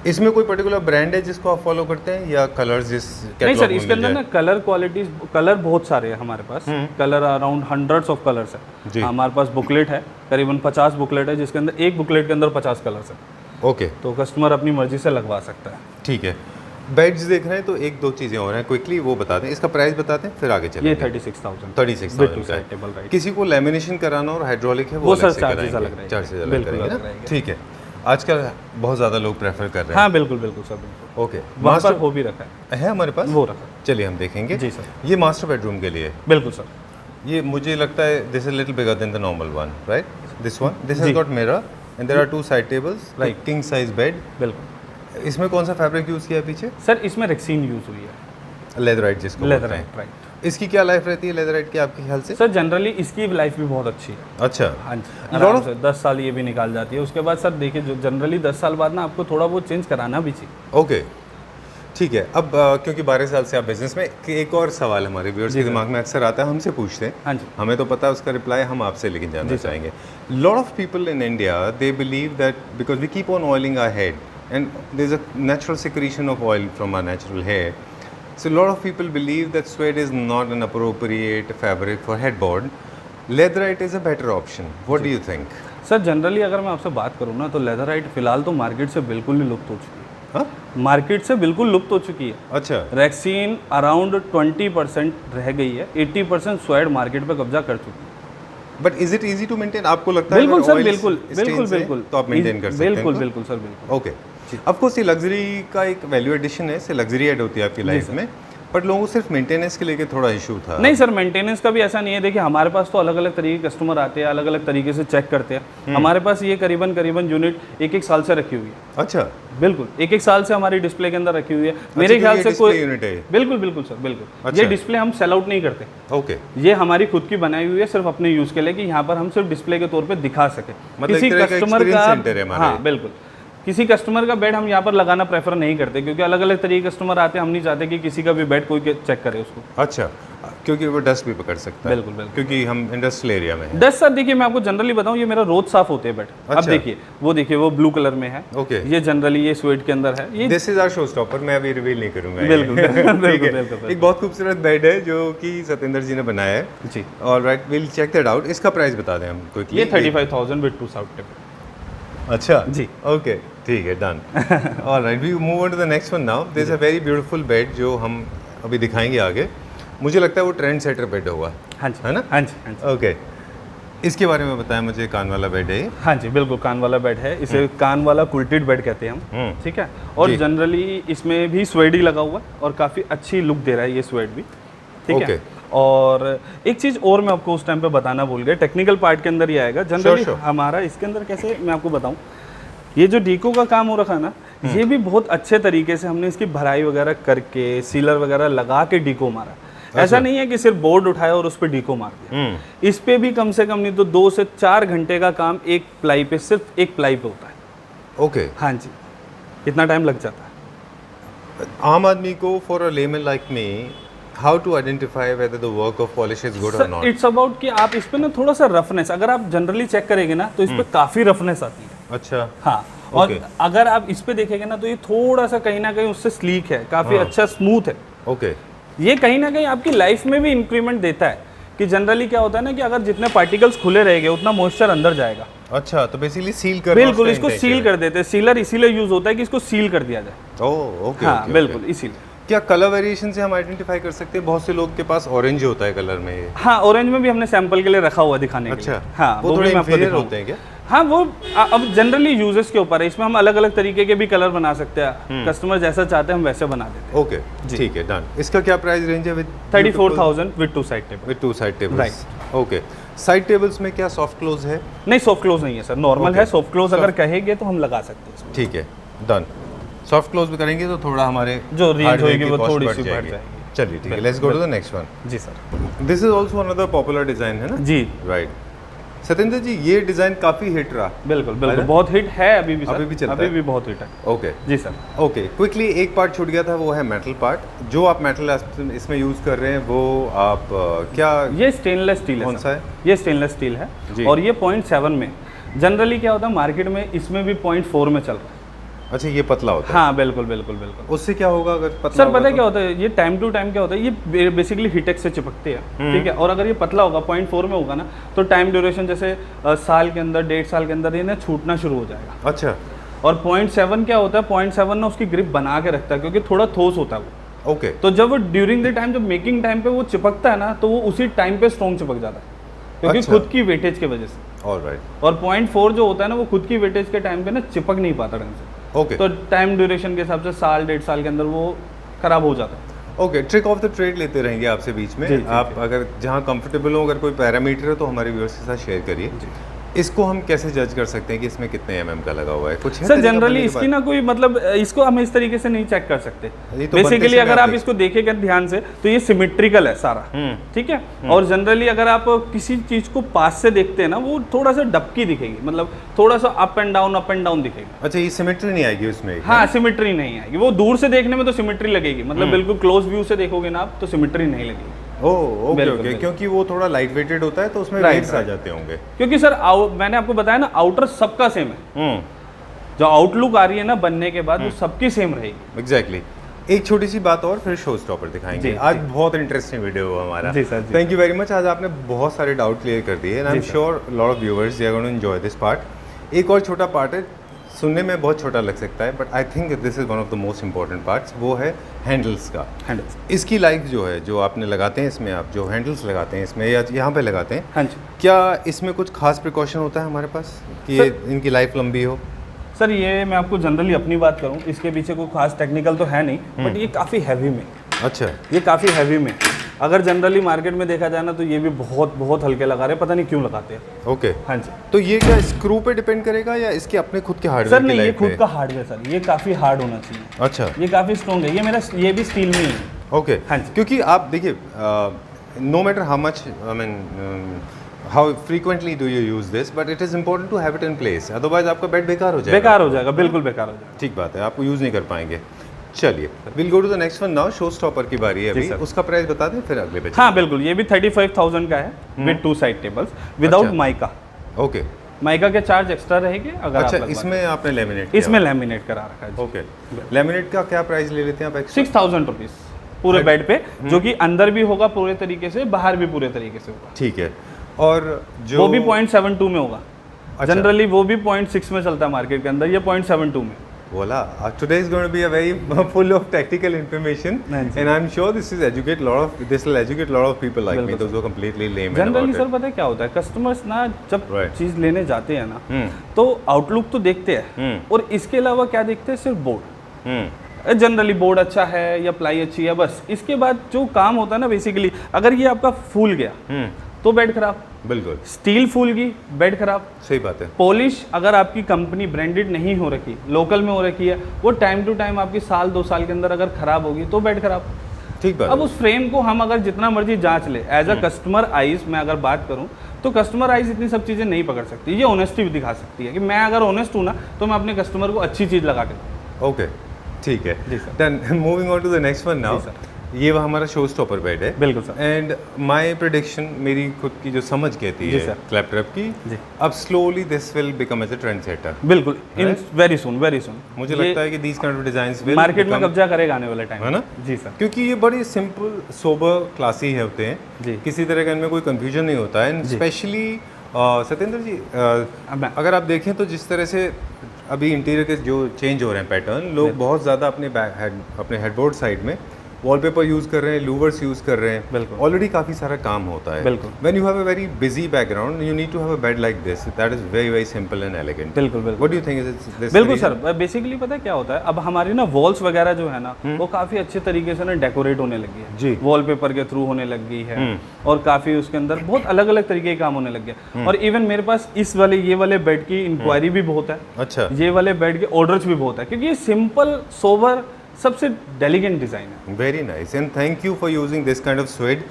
इसमें कोई पर्टिकुलर ब्रांड है जिसको आप फॉलो करते हैं या कलर्स जिस नहीं सर, इसके अंदर ना कलर क्वालिटीज, कलर बहुत सारे हैं हमारे पास, colour around hundreds of colours है हमारे पास। बुकलेट है, करीबन 50 बुकलेट है, जिसके अंदर एक बुकलेट के अंदर 50 कलर्स है। ओके, तो कस्टमर अपनी मर्जी से लगवा सकता है। ठीक है। बेड्स देख रहे हैं तो 1-2 चीज़ें और हैं, क्विकली वो बता दें, इसका प्राइस बताते हैं फिर आगे चलेंगे। ये 36,000 36,000 का है। किसी को लेमिनेशन कराना और हाइड्रोलिक है वो सर अलग से चार्जेस कराएंगे, अलग रहेंगे, चार्जेस अलग बिल्कुल करेंगे अलग ना? रहेंगे। ठीक है। आजकल बहुत ज़्यादा लोग प्रेफर कर रहे हैं। हाँ बिल्कुल सर, बिल्कुल। ओके, वहाँ पर वो भी रखा है हमारे पास, वो रखा। चलिए हम देखेंगे। जी सर। ये मास्टर बेडरूम के लिए? बिल्कुल सर। ये मुझे लगता है this is little bigger than the normal one, right? This one, this has got mirror and there are 2 side tables, right, king size bed. बिल्कुल। इसमें कौन सा फैब्रिक यूज़ किया है पीछे? सर इसमें रेक्सीन यूज हुई है, लेदराइट जिसको बोलते हैं। राइट। इसकी क्या लाइफ रहती है लेदराइट की आपके ख्याल से? सर जनरली इसकी लाइफ भी बहुत अच्छी है। अच्छा, हाँ जी, आराम से 10 साल ये भी निकाल जाती है। उसके बाद सर देखिए, जो जनरली 10 साल बाद ना आपको थोड़ा बहुत चेंज कराना भी चाहिए। ओके, ठीक है। अब क्योंकि 12 साल से आप बिजनेस में, एक और सवाल हमारे व्यूअर्स के दिमाग में अक्सर आता है, हमसे पूछते हैं। हाँ जी, हमें तो पता है, उसका रिप्लाई हम आपसे लेकिन जानना चाहेंगे। Lot of people in India they believe that because we keep on oiling our head and there is a natural secretion of oil from our natural hair, so a lot of people believe that suede is not an appropriate fabric for headboard. Leatherite is a better option. What do you think? Sir generally अगर मैं आपसे बात करूँ ना, तो leatherette फिलहाल तो market से बिल्कुल ही लुप्त हो चुकी है। हाँ, मार्केट से बिल्कुल लुप्त हो चुकी है। अच्छा, रेक्सीन अराउंड 20% रह गई है, 80% स्वेड मार्केट पे कब्जा कर चुकी है। But is it easy to maintain? आपको लगता है बिल्कुल सर, oil बिल्कुल stain से तो आप मेंटेन कर सकते हैं? बिल्कुल बिल्कुल सर, बिल्कुल। ओके, ऑफ कोर्स ये लग्जरी का एक वैल्यू एडिशन है, इससे लग्जरी ऐड होती है आपकी लाइफ में। बट लोगों को सिर्फ मेंटेनेंस के लेके थोड़ा इशू था। नहीं सर, मेंटेनेंस का भी ऐसा नहीं है। देखिए हमारे पास तो अलग अलग तरीके के कस्टमर आते हैं, अलग अलग तरीके से चेक करते हैं। हमारे पास ये करीबन यूनिट एक साल से रखी हुई है। अच्छा, बिल्कुल एक साल से हमारी डिस्प्ले के अंदर रखी हुई है। मेरे क्योंकि ख्याल ये से डिस्प्ले कोई यूनिट है। बिल्कुल सर, बिल्कुल। अच्छा। ये डिस्प्ले हम सेल आउट नहीं करते। ओके, ये हमारी खुद की बनाई हुई है, सिर्फ अपने यूज़ के लिए, कि यहाँ पर हम सिर्फ डिस्प्ले के तौर पे दिखा सके। मतलब किसी एक तरह का कस्टमर experience का, center है हमारा हाँ ये। बिल्कुल, किसी कस्टमर का बेड हम यहाँ पर लगाना प्रेफर नहीं करते, क्योंकि अलग अलग तरीके के कस्टमर आते हैं। हम नहीं चाहते कि किसी का भी बेड कोई चेक करे उसको। अच्छा, क्योंकि वो डस्ट भी पकड़ सकता है। बिल्कुल। क्योंकि हम इंडस्ट्रियल एरिया में हैं। डस्ट सर देखिए, मैं आपको जनरली बताऊं, ये मेरा रोज साफ होते हैं बेड। अब अच्छा। देखिए वो ब्लू कलर में है। ओके, ये जनरली ये स्वेट के अंदर है। ये this is our show stopper. मैं अभी रिवील नहीं करूंगा। बिल्कुल ठीक है। बिल्कुल। एक बहुत खूबसूरत बेड है जो कि सतेंद्र जी ने बनाया है। जी, alright, will check that out. इसका प्राइस बता दें हम क्विकली। ये 35,000 विद 2 साउथ टेबल। अच्छा जी, ओके, ठीक है, done. Alright, we move on to the next one now. This is a very beautiful bed जो हम अभी दिखाएंगे आगे। मुझे लगता है वो ट्रेंड सेटर बेड होगा, हाँ जी, है ना? हाँ जी। ओके, इसके बारे में बताएं मुझे। कान वाला बेड है ये? हाँ जी, बिल्कुल कान वाला बेड है। इसे कान वाला कुल्टेड बेड कहते हैं हम। ठीक है, और जी। जनरली इसमें भी स्वेड ही लगा हुआ है और काफ़ी अच्छी लुक दे रहा है ये स्वेड भी। ठीक है। Okay. और एक चीज़ और मैं आपको उस टाइम पे बताना भूल गया, टेक्निकल पार्ट के अंदर ही आएगा। Generally sure. हमारा इसके अंदर कैसे, मैं आपको बताऊं, ये जो डीको का काम हो रखा है ना, ये भी बहुत अच्छे तरीके से हमने इसकी भराई वगैरह करके, सीलर वगैरह लगा के डीको मारा। ऐसा नहीं है कि सिर्फ बोर्ड उठाया और उस पर डीको मार दिया। इस पे भी कम से कम नहीं तो 2 से 4 घंटे का काम एक प्लाई पे, सिर्फ एक प्लाई पे होता है। ओके, हाँ जी, इतना टाइम लग जाता है। आम आदमी को, for a layman like me, how to identify whether the work of polish is good और नॉट? इट्स अबाउट कि आप इस पे ना थोड़ा सा रफनेस, अगर आप जनरली चेक करेंगे ना तो इस पे काफ़ी रफनेस आती है। अच्छा, हाँ, और Okay. अगर आप इस पे देखेंगे ना तो ये थोड़ा सा कहीं ना कहीं उससे स्लीक है, काफ़ी अच्छा स्मूथ है। ओके, ये कहीं ना कहीं आपकी लाइफ में भी इंक्रीमेंट देता है। कि जनरली क्या होता है ना कि अगर जितने पार्टिकल्स खुले रहेंगे उतना मॉइस्चर अंदर जाएगा। अच्छा, तो बेसिकली सील कर, बिल्कुल, इसको सील कर देते हैं। सीलर इसीलिए यूज होता है कि इसको सील कर दिया जाए। ओह, ओके, हाँ बिल्कुल, इसीलिए। क्या कलर वेरिएशन से हम आइडेंटिफाई कर सकते हैं? बहुत से लोग के पास ऑरेंज होता है कलर में ये। हाँ, ऑरेंज में भी हमने सैंपल के लिए रखा हुआ दिखाने के लिए। अच्छा, हाँ, वो भी थोड़े मैं आपको inferior दिखाऊंगा। होते हैं क्या? हाँ, वो अब जनरली यूजर्स के ऊपर है। इसमें हम अलग अलग तरीके के भी कलर बना सकते हैं। कस्टमर जैसा चाहते हैं हम वैसे बना देते ओके, ठीक है, डन। इसका क्या प्राइस रेंज है? विद हैं। 34,000 with 2 side table. With 2 side tables. Okay, side tables में क्या सॉफ्ट क्लोज है? नहीं, सॉफ्ट क्लोज नहीं है सर, नॉर्मल है। सॉफ्ट क्लोज अगर कहेंगे तो हम लगा सकते हैं इसमें। ठीक है, डन। सॉफ्ट क्लोज भी करेंगे तो थोड़ा हमारे जो रेंज hardware होगी की वो cost थोड़ी बढ़ सी बढ़ जाएगी। जाएगी। चलिए, ठीक है, let's go to the next one. जी sir. This is also another popular design, है ना? जी, राइट। सतेंद्र जी, ये डिजाइन काफी हिट रहा। बिल्कुल बिल्कुल, बहुत हिट है अभी भी सर। अभी भी चलता अभी है? भी बहुत हिट है। ओके, जी सर। ओके, क्विकली एक पार्ट छूट गया था, वो है मेटल पार्ट। जो आप मेटल इसमें यूज कर रहे हैं वो आप क्या? ये स्टेनलेस स्टील है। कौन सर। सा है? ये स्टेनलेस स्टील है जी। और ये 0.7 में। जनरली क्या होता है मार्केट में, इसमें भी 0.4 में चल रहा है। अच्छा, ये पतला होता है। हाँ बिल्कुल बिल्कुल बिल्कुल। उससे क्या होगा अगर पतला सर होगा पता है तो? क्या होता है, ये टाइम टू टाइम क्या होता है, ये बेसिकली हीटेक्स से चिपकते हैं। ठीक है, और अगर ये पतला होगा 0.4 में होगा ना तो टाइम ड्यूरेशन जैसे साल के अंदर, 1.5 साल के अंदर ये ना छूटना शुरू हो जाएगा। अच्छा, और 0.7 क्या होता है, 0.7 ना उसकी ग्रिप बना के रखता है, क्योंकि थोड़ा ठोस होता है वो। ओके, तो जब वो ड्यूरिंग द टाइम, जब मेकिंग टाइम पे वो चिपकता है ना, तो वो उसी टाइम पे स्ट्रॉन्ग चिपक जाता है, क्योंकि अच्छा। खुद की वेटेज की वजह से। ऑलराइट, और 0.4 जो होता है ना, वो खुद की वेटेज के टाइम पे ना चिपक नहीं पाता ढंग से। ओके, तो टाइम ड्यूरेशन के हिसाब से साल 1.5 साल के अंदर वो खराब हो जाता है। Okay, trick of the trade लेते रहेंगे आपसे बीच में। जी, जी, आप अगर जहाँ कंफर्टेबल हो, अगर कोई पैरामीटर है तो हमारे व्यूअर्स के साथ शेयर करिए। इसको हम कैसे जज कर सकते हैं कि इसमें कितने mm का लगा हुआ है? कुछ है सर तरीका जनरली बनने के इसकी बाद? ना कोई मतलब, इसको हम इस तरीके से नहीं चेक कर सकते। ये तो बनते बेसिकली समय अगर आप आप इसको देखेंगे ध्यान से तो ये सिमेट्रिकल है सारा। ठीक है, और जनरली अगर आप किसी चीज को पास से देखते हैं ना, वो थोड़ा सा डबकी दिखेगी, मतलब थोड़ा सा अप एंड डाउन दिखेगी। अच्छा, ये सिमेट्री नहीं आएगी उसमें? हाँ, सिमेट्री नहीं आएगी। वो दूर से देखने में तो सिमेट्री लगेगी, मतलब बिल्कुल क्लोज व्यू से देखोगे ना आप तो सिमेट्री नहीं लगेगी। ओह, ओके बिल्कुल, ओके, बिल्कुल। क्योंकि वो थोड़ा लाइट वेटेड होता है तो उसमें Right, वेट्स आ right. जाते होंगे। क्योंकि सर मैंने आपको बताया ना, आउटर सबका सेम है। जो आउटलुक आ रही है ना बनने के बाद, वो सबकी सेम रहेगी। एग्जैक्टली। एक छोटी सी बात और, फिर शो स्टॉपर दिखाएंगे। जी, आज बहुत इंटरेस्टिंग वीडियो हुआ हमारा। जी सर, जी। Thank you very much. आज आपने बहुत सारे डाउट क्लियर कर दिए एंड आई एम जी, sir. Sure lot of viewers they are going to enjoy this part. एक और छोटा पार्ट है, सुनने में बहुत छोटा लग सकता है, but I think this is one of the most important parts. वो है हैंडल्स का। हैंडल्स, इसकी लाइफ जो है, जो आपने लगाते हैं इसमें, आप जो हैंडल्स लगाते हैं इसमें या यहाँ पे लगाते हैं, हाँ जी क्या इसमें कुछ खास प्रिकॉशन होता है हमारे पास कि ये इनकी लाइफ लंबी हो? सर, ये मैं आपको जनरली अपनी बात करूं, इसके पीछे कोई खास टेक्निकल तो है नहीं, बट ये काफ़ी हैवी में। अच्छा, ये काफ़ी हैवी में। अगर जनरली मार्केट में देखा जाए ना तो ये भी बहुत बहुत हल्के लगा रहे हैं, पता नहीं क्यों लगाते हैं। ओके। हाँ जी तो ये क्या स्क्रू पे डिपेंड करेगा या इसके अपने खुद के हार्डवेयर सर, की नहीं, ये लाइफ खुद पे? का हार्डवेयर सर, ये काफ़ी हार्ड होना चाहिए। अच्छा, ये काफ़ी स्ट्रॉन्ग है, ये मेरा ये भी स्टील में ही है। ओके। हाँ जी। क्योंकि आप देखिए, no matter how much, I mean how frequently do you use this, but it is important to have it in place, otherwise आपका बेड बेकार हो जाएगा। बेकार हो जाएगा, बिल्कुल बेकार हो जाएगा। ठीक बात है, आपको यूज नहीं कर पाएंगे। चलिए, will go to the next one now. Show stopper की बारी है अभी, सर। उसका प्राइस बता दें फिर अगले पे। हाँ बिल्कुल, ये भी 35,000 का है विद 2 साइड टेबल्स विदाउट अच्छा। माइका। ओके। माइका के चार्ज एक्स्ट्रा रहेंगे अगर आप अच्छा, लगवा इसमें आपने लेमिनेट दें। इसमें लैमिनेट करा रखा है। ओके। लेमिनेट का क्या प्राइस ले लेते हैं आप एक्स्ट्रा? 6,000 रुपीज़ पूरे बेड पे, जो कि अंदर भी होगा पूरे तरीके से, बाहर भी पूरे तरीके से होगा। ठीक है। और जो वो भी 0.72 में होगा। अच्छा। जनरली वो भी 0.6 में चलता है मार्केट के अंदर, ये 0.72 में। Voila. Today is going to be a very full of technical information, Nice. and I'm sure this will educate a lot of people like me, बिल्कुल those who are completely layman generally about sir it. पता है क्या होता है, customers ना जब Right. चीज़ लेने जाते हैं ना हम्म, तो आउटलुक तो देखते हैं, हम्म। और इसके अलावा क्या देखते हैं, सिर्फ बोर्ड। हम्म, जनरली बोर्ड अच्छा है या प्लाई अच्छी है, बस इसके बाद जो काम होता है ना बेसिकली, अगर ये आपका फूल गया हम्म, तो बेड खराब, बिल्कुल स्टील फूल गई बेड खराब, सही बात है। पॉलिश अगर आपकी कंपनी ब्रांडेड नहीं हो रखी, लोकल में हो रखी है, वो टाइम टू टाइम आपकी साल 2 साल के अंदर अगर खराब होगी तो बेड खराब। ठीक बात अब है। उस फ्रेम को हम अगर जितना मर्जी जांच ले, एज अ कस्टमर आइज मैं अगर बात करूं तो कस्टमर आइज इतनी सब चीज़ें नहीं पकड़ सकती। ये ऑनेस्टी भी दिखा सकती है कि मैं अगर ऑनेस्ट हूं ना तो मैं अपने कस्टमर को अच्छी चीज़ लगा के दूं। ओके, ठीक है। जी sir. Then moving on to the next one now. जी सर। ये वह हमारा शो स्टॉपर बेड है। बिल्कुल सर। एंड माय प्रेडिक्शन, मेरी खुद की जो समझ कहती जी है सर। क्लैपट्रैप की, जी। अब slowly this will become as a trend setter. बिल्कुल, in very soon, very soon मुझे लगता है कि these kind of designs will market में कब्जा करेगा आने वाले टाइम, है ना? जी सर। क्योंकि ये बड़े सिंपल सोबर क्लासी है होते हैं जी। किसी तरह का इनमें कोई कंफ्यूजन नहीं होता है। जी। स्पेशली सत्येंद्र जी, अब मैं- अगर आप देखें तो जिस तरह से अभी इंटीरियर के जो चेंज हो रहे हैं पैटर्न, लोग बहुत ज़्यादा अपने हेडबोर्ड साइड में वॉलपेपर यूज़ कर रहे हैं, लूवर्स यूज़ कर रहे हैं। बिल्कुल। ऑलरेडी काफ़ी सारा काम होता है। बिल्कुल। When you have a very busy background, you need to have a bed like this that is very very simple and elegant. बिल्कुल बिल्कुल what do you think is this? बिल्कुल सर, बेसिकली पता है क्या होता है, अब हमारी ना वॉल्स वगैरह जो है ना वो काफ़ी अच्छे तरीके से ना डेकोरेट होने लगी है। जी। वॉलपेपर के थ्रू होने लग गई है, और काफ़ी उसके अंदर बहुत अलग अलग तरीके के काम होने लग गए। और इवन मेरे पास ये वाले बेड की इंक्वायरी भी बहुत है, अच्छा, ये वाले बेड के ऑर्डर्स भी बहुत है, क्योंकि ये सिंपल सोबर सबसे डेलिगेंट डिज़ाइन है। Very nice and thank you for using this kind of swayed.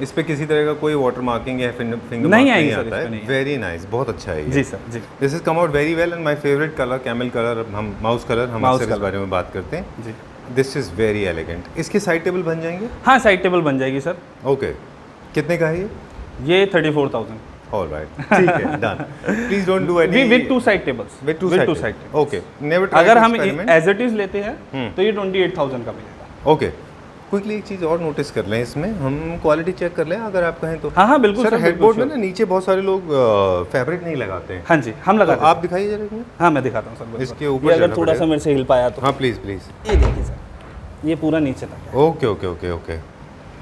इस पे किसी तरह का कोई वाटर मार्किंग या फिंगर नहीं मार्क आएगी नहीं सर, आता इस पे है। नहीं है। वेरी नाइस, बहुत अच्छा है ये। जी सर, जी this is come out very well and my favourite colour camel colour, हम माउस कलर, हम Mouse अक्सर इस color। बारे में बात करते हैं। जी। This is very elegant. इसके साइड टेबल बन जाएंगे? हाँ, साइड टेबल बन जाएगी सर। ओके, कितने का है ये? ये 34,000 ऑलराइट, ठीक है, done. Please don't do any with 2 side tables. With two side side. Okay, never अगर हम एज इट इज लेते हैं तो ये 28,000 का मिलेगा। ओके, क्विकली एक चीज़ और नोटिस कर लें इसमें, हम क्वालिटी चेक कर लें अगर आप कहें तो। हाँ हाँ बिल्कुल सर, सर, हेडबोर्ड में बिल्कुल, ना नीचे बहुत सारे लोग फैब्रिक नहीं लगाते हैं। हाँ जी हम तो लगाते हैं। आप दिखाइए जरा इसमें। हाँ मैं दिखाता हूँ सर, बिल्कुल। इसके ऊपर ये अगर जाना थोड़ा सा पड़ेगा। मेरे से हिल पाया तो हाँ प्लीज़ प्लीज़। ये देखिए सर, ये पूरा नीचे तक है। Okay okay okay okay,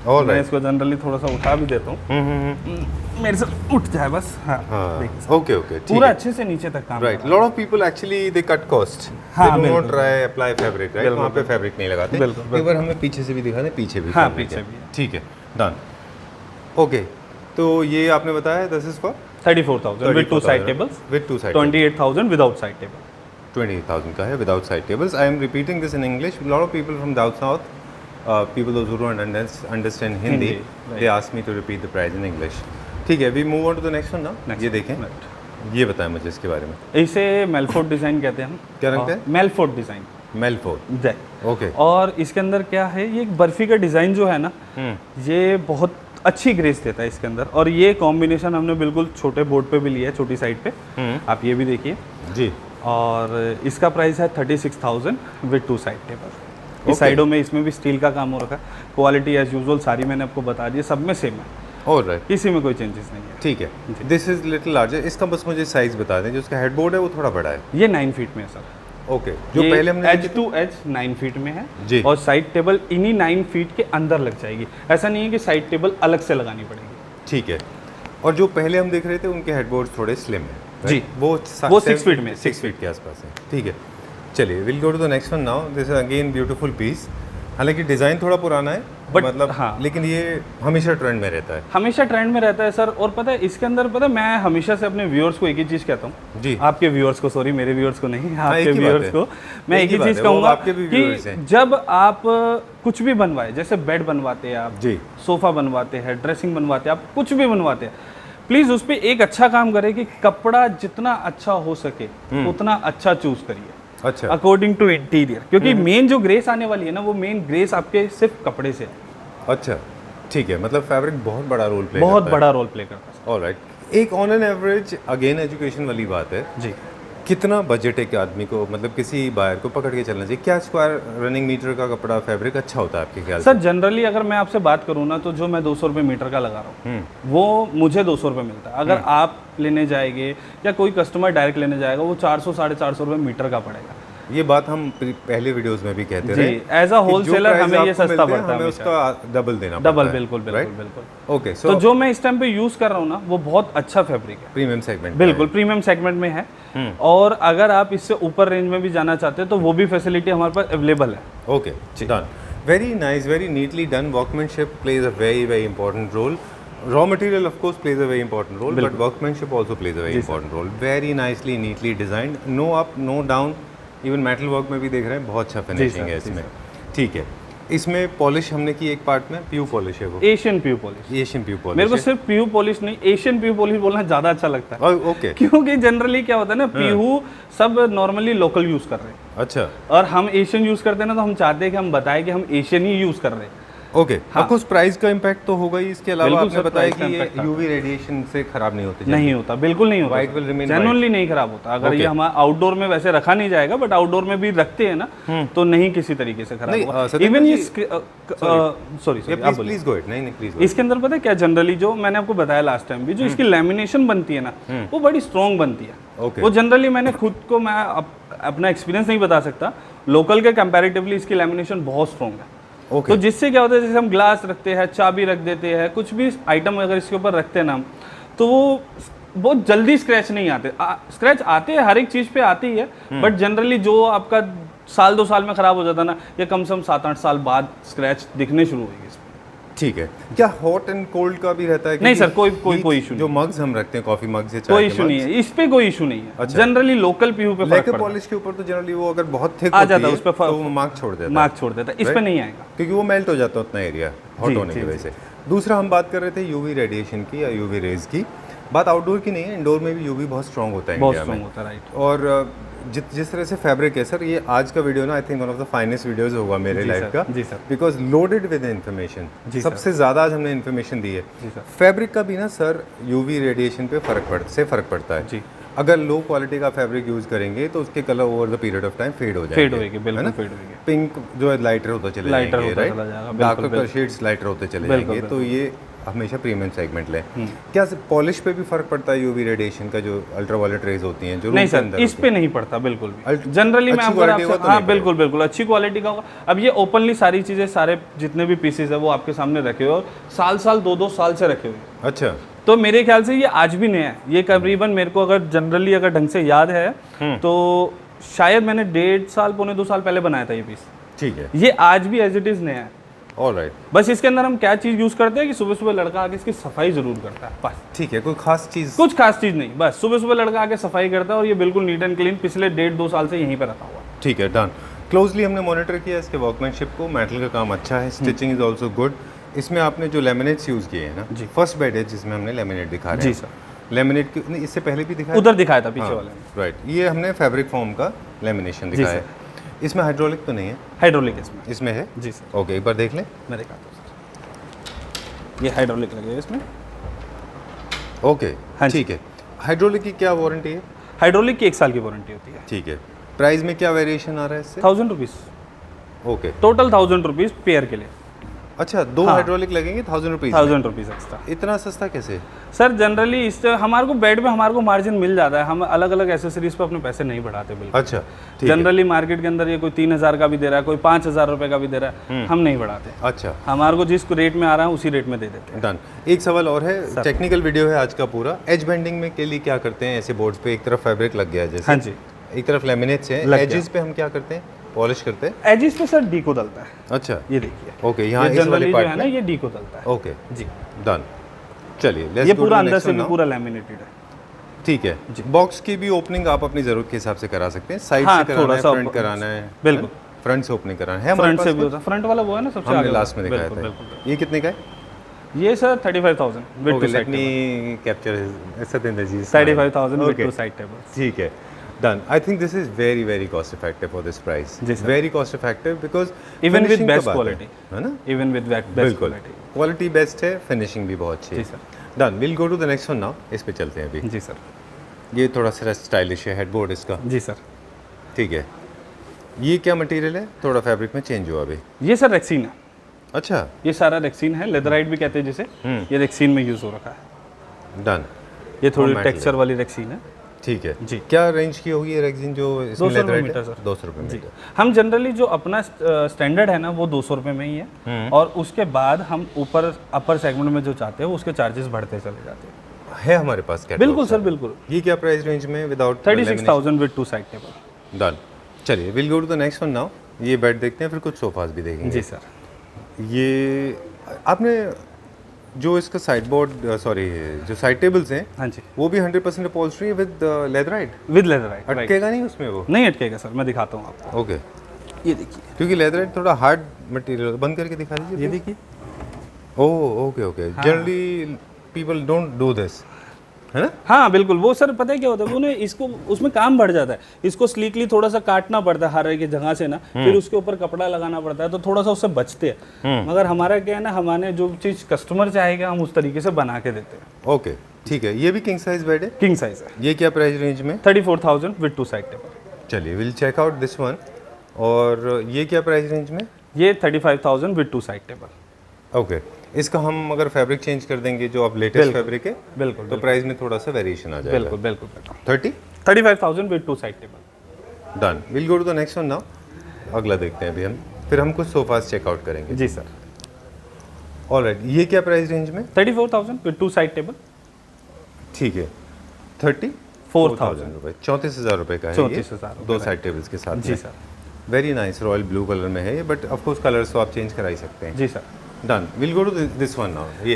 all मैं राइट। इसको जनरली थोड़ा सा उठा भी देता हूँ, मेरे से उठ जाए बस। हाँ हाँ, देखिए सर, ओके ओके, ठीक पूरा है। अच्छे से नीचे तक काम राइट, करा है। Lot of people actually they cut cost, हाँ, दे डू बिल्कुल। Not try apply fabric, right? बिल्कुल, वहाँ पे फैब्रिक नहीं लगाते। बिल्कुल, एक बार हमें पीछे से भी दिखा दें, पीछे भी हाँ, fabric पीछे है। भी है। ठीक है, डन। ओके, तो ये आपने बताया this is for 34,000 with 2 side tables, with two side 28,000 without side table. 28,000 का है without side tables. I am repeating this in English, lot of people from down south, people those who don't understand Hindi, Hindi, right. they ask me to repeat the price in English. ठीक है, we move on to the next one now. Next ये देखें, right. ये बताएं मुझे इसके बारे में। इसे मेलफोर्ड डिज़ाइन कहते हैं हम। क्या रखते हैं? मेलफोर्ड डिज़ाइन। मेलफोर्ड, जय। ओके। और इसके अंदर क्या है, ये एक बर्फी का डिज़ाइन जो है ना, ये बहुत अच्छी ग्रेस देता है इसके अंदर। और ये कॉम्बिनेशन हमने बिल्कुल छोटे बोर्ड पे भी लिया है, छोटी साइड पे। आप ये भी देखिए। जी, और इसका प्राइस है 36,000 विद 2 साइड टेबल। इस Okay. साइडों में इसमें भी स्टील का काम हो रखा है। क्वालिटी एज यूजुअल सारी मैंने आपको बता दी है, सब में सेम है, ऑल राइट, किसी में कोई चेंजेस नहीं है। ठीक है। This is little larger. इसका बस मुझे साइज बता दें, जो उसका हेडबोर्ड है वो थोड़ा बड़ा है। ये 9 फीट में है सर। ओके, जो पहले हमने एज टू एज 9 फीट में है जी। और साइड टेबल इन्हीं 9 फीट के अंदर लग जाएगी। ऐसा नहीं है कि साइड टेबल अलग से लगानी पड़ेगी। ठीक है। और जो पहले हम देख रहे थे उनके हेडबोर्ड थोड़े स्लिम है, जी। right? वो 6 फीट में, 6 फीट के आसपास है। ठीक है, चलिए will go to the next one now. This is again beautiful piece. हालांकि डिज़ाइन थोड़ा पुराना है But, मतलब हाँ। लेकिन ये हमेशा ट्रेंड में रहता है। हमेशा ट्रेंड में रहता है सर। और पता है इसके अंदर, पता है मैं हमेशा से अपने व्यूअर्स को एक ही चीज़ कहता हूँ जी। आपके व्यूअर्स को, सॉरी मेरे व्यूअर्स को नहीं, आपके एक ही बात व्यूअर्स है। को मैं एक ही बात चीज़ है, वो कहूँगा आपके भी viewers कि हैं। जब आप कुछ भी बनवाए, जैसे बेड बनवाते हैं आप, जी। सोफ़ा बनवाते हैं, ड्रेसिंग बनवाते हैं, आप कुछ भी बनवाते हैं, प्लीज़ उस पर एक अच्छा काम करें कि कपड़ा जितना अच्छा हो सके उतना अच्छा चूज़ करिए अच्छा अकॉर्डिंग टू इंटीरियर, क्योंकि मेन जो ग्रेस आने वाली है ना, वो मेन ग्रेस आपके सिर्फ कपड़े से है। अच्छा ठीक है, मतलब फैब्रिक बहुत बड़ा रोल प्ले बहुत करता बड़ा रोल प्ले करता है। ऑलराइट, एक on an average again education वाली बात है, है जी। कितना बजट है कि आदमी को, मतलब किसी बायर को पकड़ के चलना चाहिए? क्या स्क्वायर रनिंग मीटर का कपड़ा फैब्रिक अच्छा होता है आपके ख्याल से? सर जनरली अगर मैं आपसे बात करूँ ना, तो जो मैं 200 रुपये मीटर का लगा रहा हूँ वो मुझे 200 रुपये मिलता है। अगर आप लेने जाएंगे या कोई कस्टमर डायरेक्ट लेने जाएगा, वो 400 साढ़े 400 रुपये मीटर का पड़ेगा। ये बात हम पहले वीडियोस में भी कहते जी, रहे एज अ कि जो होलसेलर price हमें ये आपको सस्ता मिलते हैं, पड़ता है हमें हमेशा। उसका डबल देना डबल, पड़ता है, बिल्कुल बिल्कुल right? बिल्कुल। ओके, तो जो मैं इस टाइम पे यूज़ कर रहा हूँ ना, वो बहुत अच्छा फैब्रिक है, प्रीमियम सेगमेंट बिल्कुल प्रीमियम सेगमेंट में है। और अगर आप इससे ऊपर रेंज में भी जाना चाहते हैं तो वो भी फैसिलिटी हमारे पास अवेलेबल है। Okay done, very nice, very neatly done. Workmanship plays a very very important role. Raw material of course plays a very important role, but workmanship also plays a very important role. Very nicely, neatly designed, no up, no down. Even metal work में भी देख रहे हैं, बहुत अच्छा finishing है इसमें। ठीक है, इसमें पॉलिश हमने की एक पार्ट में, प्यू पॉलिश है वो, Asian PU polish. Asian PU polish. मेरे को सिर्फ प्यू पॉलिश नहीं, एशियन प्यू पॉलिश बोलना ज़्यादा अच्छा लगता है। ओके, क्योंकि जनरली क्या होता है ना, प्यू सब नॉर्मली लोकल यूज़ कर रहे हैं, अच्छा, और हम एशियन यूज़ करते हैं ना, तो हम चाहते हैं कि हम बताएं कि हम एशियन ही यूज़ कर रहे हैं। ओके। ऑफ कोर्स प्राइस का इम्पैक्ट तो होगा ही, इसके अलावा बिल्कुल आपने सर, बताया price का कि ये impact आता है। यूवी रेडिएशन से खराब नहीं होते। नहीं होता, बिल्कुल नहीं होता। White will remain जेन्युइनली नहीं खराब होता। अगर ये हमारा आउटडोर में वैसे रखा नहीं जाएगा, बट आउटडोर में भी रखते हैं ना, तो नहीं किसी तरीके से खराब नहीं, होगा। सत्येंद्र इवन ये जी- सॉरी आप बोलिए। प्लीज गो इट, नहीं प्लीज गो। इसके अंदर पता है क्या, जनरली जो मैंने आपको बताया लास्ट टाइम भी, जो इसकी लैमिनेशन बनती है ना, वो बड़ी स्ट्रॉन्ग बनती है। Okay. वो जनरली मैंने खुद को, मैं अपना एक्सपीरियंस नहीं बता सकता, लोकल के कंपैरेटिवली इसकी लैमिनेशन बहुत स्ट्रॉन्ग है। ओके, तो जिससे क्या होता है, जैसे हम ग्लास रखते हैं, चाबी रख देते हैं, कुछ भी आइटम अगर इसके ऊपर रखते हैं ना, तो वो बहुत जल्दी स्क्रैच नहीं आते। स्क्रैच आते हैं, हर एक चीज़ पे आती है, बट जनरली जो आपका साल 2 साल में ख़राब हो जाता है ना, ये कम से कम 7-8 साल बाद स्क्रैच दिखने शुरू होगी इसमें। ठीक है। क्या हॉट एंड कोल्ड का भी रहता है? नहीं सर, कोई heat इशू जो नहीं, मग्स हम रखते हैं, कॉफी मग्स या चाय कोई के इशू नहीं mugs, है, इस पे कोई इशू नहीं है। अच्छा। जनरली लोकल पीयू पे फर्क लेकर पड़ता है, पॉलिश के ऊपर तो जनरली वो अगर बहुत थिक आ होती जाता है, है उस पे तो वो मार्क छोड़ देता है, मार्क छोड़ देता है, इस पे नहीं आएगा। क्योंकि वो मेल्ट हो जाता है उतना एरिया हॉट जी, होने की जी, वजह से। दूसरा हम बात कर रहे थे यूवी रेडिएशन की या यूवी रेज की। बात आउटडोर की नहीं है, इंडोर में भी यूवी बहुत स्ट्रॉन्ग होता है बहुत इंडिया स्ट्रॉन्ग में। होता है, राइट। और जिस तरह से फैब्रिक है सर, ये आज का वीडियो ना I think one of the finest videos होगा मेरे जी लाइफ सर, का, जी sir. Because loaded with information. जी सर। सबसे ज़्यादा आज हमने इन्फॉर्मेशन दी है। जी सर। फैब्रिक का भी ना सर यूवी रेडिएशन पे फ़र्क पड़ता है। जी। अगर लो क्वालिटी का फैब्रिक यूज़ करेंगे तो उसके colour over the period of time fade हो जाएंगे, फेड होएगी, बिल्कुल फेड होएगी। पिंक जो है लाइटर होता चले लाइटर जाएंगे, होता राइट, चला जाएगा, डार्क बिल्कुल, कलर शेड्स लाइटर होते चले बिल्कुल, जाएंगे, तो ये हमेशा प्रीमियम सेगमेंट लें। क्या पॉलिश पे भी फर्क पड़ता है यूवी रेडिएशन का, जो अल्ट्रावायलेट रेज होती हैं जो नहीं room के सर, अंदर इस होती पे नहीं पड़ता बिल्कुल भी। अल्ट- जनरली मैं अच्छी अगर quality आपसे, होगा तो हाँ नहीं बिल्कुल बिल्कुल अच्छी क्वालिटी का होगा। अब ये ओपनली सारी चीज़ें, सारे जितने भी पीसेज है वो आपके सामने रखे हुए, और साल 2-2 साल से रखे हुए। अच्छा, तो मेरे ख्याल से ये आज भी नया है। ये करीबन मेरे को अगर जनरली अगर ढंग से याद है तो शायद मैंने 1.5 साल, 2.25 साल पहले बनाया था ये पीस। ठीक है, ये आज भी एज इट इज़ नया है। ऑलराइट, बस इसके अंदर हम क्या चीज़ यूज़ करते हैं कि सुबह सुबह लड़का आके इसकी सफाई ज़रूर करता है, बस। ठीक है, कोई खास चीज़? कुछ खास चीज़ नहीं, बस सुबह सुबह लड़का आके सफाई करता है, और ये बिल्कुल नीट एंड क्लीन पिछले 1.5-2 साल से यहीं पर रखा हुआ है। ठीक है, डन। क्लोजली हमने मॉनिटर किया इसके वर्कमैनशिप को, मेटल का काम अच्छा है, स्टिचिंग इज ऑल्सो गुड। इसमें आपने जो लेमिनेट्स यूज़ किए हैं ना, जी। फर्स्ट बेड है जिसमें हमने लेमिनेट दिखा रहे जी हैं। सर। लेमिनेट की नहीं, इससे पहले भी दिखाया उधर दिखाया था पीछे वाले में। राइट, ये हमने फैब्रिक फॉर्म का लेमिनेशन दिखाया है। इसमें हाइड्रोलिक तो नहीं है? हाइड्रोलिक इसमें। इसमें है? जी सर, ओके, एक बार देख लें। मैं दिखाता हूँ सर। ये हाइड्रोलिक लगेगा इसमें। ओके, हाँ जी। ठीक है। हाइड्रोलिक की क्या वारंटी है? हाइड्रोलिक की 1 साल की वारंटी होती है। ठीक है। प्राइस में क्या वेरिएशन आ रहा है इससे? 1000 rupees, okay, total 1000 rupees pair के लिए। अच्छा, 2 हाँ। हाइड्रोलिक लगेंगे 1000 रुपीज़। 1000 rupees extra. इतना सस्ता कैसे? सर जनरली इससे हमारे को बेड में हमारे को मार्जिन मिल जाता है, हम अलग अलग एसेसरीज पे अपने पैसे नहीं बढ़ाते बिल्कुल। अच्छा, ठीक है। जनरली मार्केट के अंदर ये कोई 3000 का भी दे रहा है, कोई 5000 रुपये का भी दे रहा है, हम नहीं बढ़ाते। अच्छा, हमारे को जिस रेट में आ रहा है उसी रेट में दे देते हैं। डन। एक सवाल और है, टेक्निकल वीडियो है आज का पूरा। एज बेंडिंग में के लिए क्या करते हैं? ऐसे बोर्ड्स पे एक तरफ फैब्रिक लग गया है जैसे, हाँ जी, एक तरफ लेमिनेट्स हैं, लग एजेस पे हम क्या करते हैं? पॉलिश करते हैं? एजिस पे सर डी को डलता है, अच्छा, ये देखिए। ओके, यहाँ ये इस वाले जनरली जो पार्ट है ना में? ये डी को डलता है। ओके, जी, डन। चलिए, let's ये go to पूरा the अंदर next से one भी now. पूरा लैमिनेटेड है। ठीक है, बॉक्स की भी ओपनिंग आप अपनी ज़रूरत के हिसाब से करा सकते हैं। साइड हाँ, से कराना थोड़ा है, सा फ्रंट कराना है? बिल्कुल। फ्रंट से ओपनिंग कराना है हमारे फ्रंट से पास भी होता है, फ्रंट वाला वो है ना सबसे हमने आगे लास्ट में वाला। दिखाया बिल्कुल, था। बिल्कुल। ये कितने का है? ये sir 35,000 with okay, to let side me capture Satyendra ji. 35,000 with Okay. Two side table. ठीक है, done. I think this is very very cost effective for this price. जी, sir. Very cost effective because Even with best quality. है ना? Even with best बिल्कुल, quality. Quality best है, finishing भी बहुत अच्छी है। जी, sir. Done, will go to the next one now. इस पे चलते हैं अभी। जी सर। ये थोड़ा सा स्टाइलिश है हेडबोर्ड इसका। जी सर। ठीक है, ये क्या मटेरियल है? थोड़ा फैब्रिक में चेंज हुआ अभी। ये सर रेक्सीन है, अच्छा, ये सारा रेक्सीन है, लेदराइट भी कहते हैं जिसे। ये रेक्सीन में यूज हो रखा है। डन। ये थोड़ी metal टेक्सचर वाली रेक्सीन है। ठीक है जी। क्या रेंज की होगी ये रेक्सिन जो इसमें 200 लेदर रुपये है? Metre sir. 200 रुपये जी, मीटर। हम जनरली जो अपना स्टैंडर्ड है ना वो 200 रुपये में ही है, और उसके बाद हम ऊपर अपर सेगमेंट में जो चाहते हैं उसके चार्जेस बढ़ते चले जाते हैं। है हमारे पास क्या? बिल्कुल सर, बिल्कुल। ये क्या प्राइस रेंज में without? 36,000 with two side table. Done. चलिए, will go to the next one now. ये बेड देखते हैं, फिर कुछ सोफास भी देखेंगे। जी सर। ये आपने जो इसका साइड बोर्ड, सॉरी जो साइड टेबल्स हैं, हाँ जी, वो भी 100% upholstery with leatherite? With leatherite. अटकेगा नहीं उसमें वो? नहीं अटकेगा सर, मैं दिखाता हूँ आपको। ओके, ये देखिए, क्योंकि लेदराइट थोड़ा हार्ड मटेरियल। बंद करके दिखा दीजिए। ये देखिए। Oh, okay okay. Generally people don't do this, है ना? हाँ बिल्कुल, वो सर पता है क्या होता है, उन्हें इसको उसमें काम बढ़ जाता है, इसको स्लीकली थोड़ा सा काटना पड़ता है हर एक जगह से ना, फिर उसके ऊपर कपड़ा लगाना पड़ता है, तो थोड़ा सा उससे बचते हैं। मगर हमारा क्या है ना, हमारे जो चीज़ कस्टमर चाहेगा हम उस तरीके से बना के देते हैं। ओके, ठीक है। ये भी किंग साइज बेड है? किंग साइज है। ये क्या प्राइस रेंज में? 34,000 विद टू साइड टेबल। चलिए, will check out this one. और ये क्या प्राइस रेंज में? ये 35,000 with two side table. Okay, इसका हम अगर फैब्रिक चेंज कर देंगे जो अब लेटेस्ट फैब्रिक है, बिल्कुल, तो प्राइस में थोड़ा सा वेरिएशन आ जाएगा। बिल्कुल बिल्कुल बिल्कुल। 35,000 with two side table. Done. Will go to the next one now. अगला देखते हैं अभी हम, फिर हम कुछ सोफास चेकआउट करेंगे। जी सर। ऑलराइट, ये क्या प्राइस रेंज में? 34,000 विद टू साइड टेबल। ठीक है, 34,000 रुपये, 34,000 रुपये का है ये। 34,000 रुपये दो साइड टेबल्स के साथ। जी sir. Very nice, royal blue colour में है ये, बट ऑफ कोर्स कलर्स तो आप चेंज करा ही सकते हैं। जी sir. Done. Will go to this one now.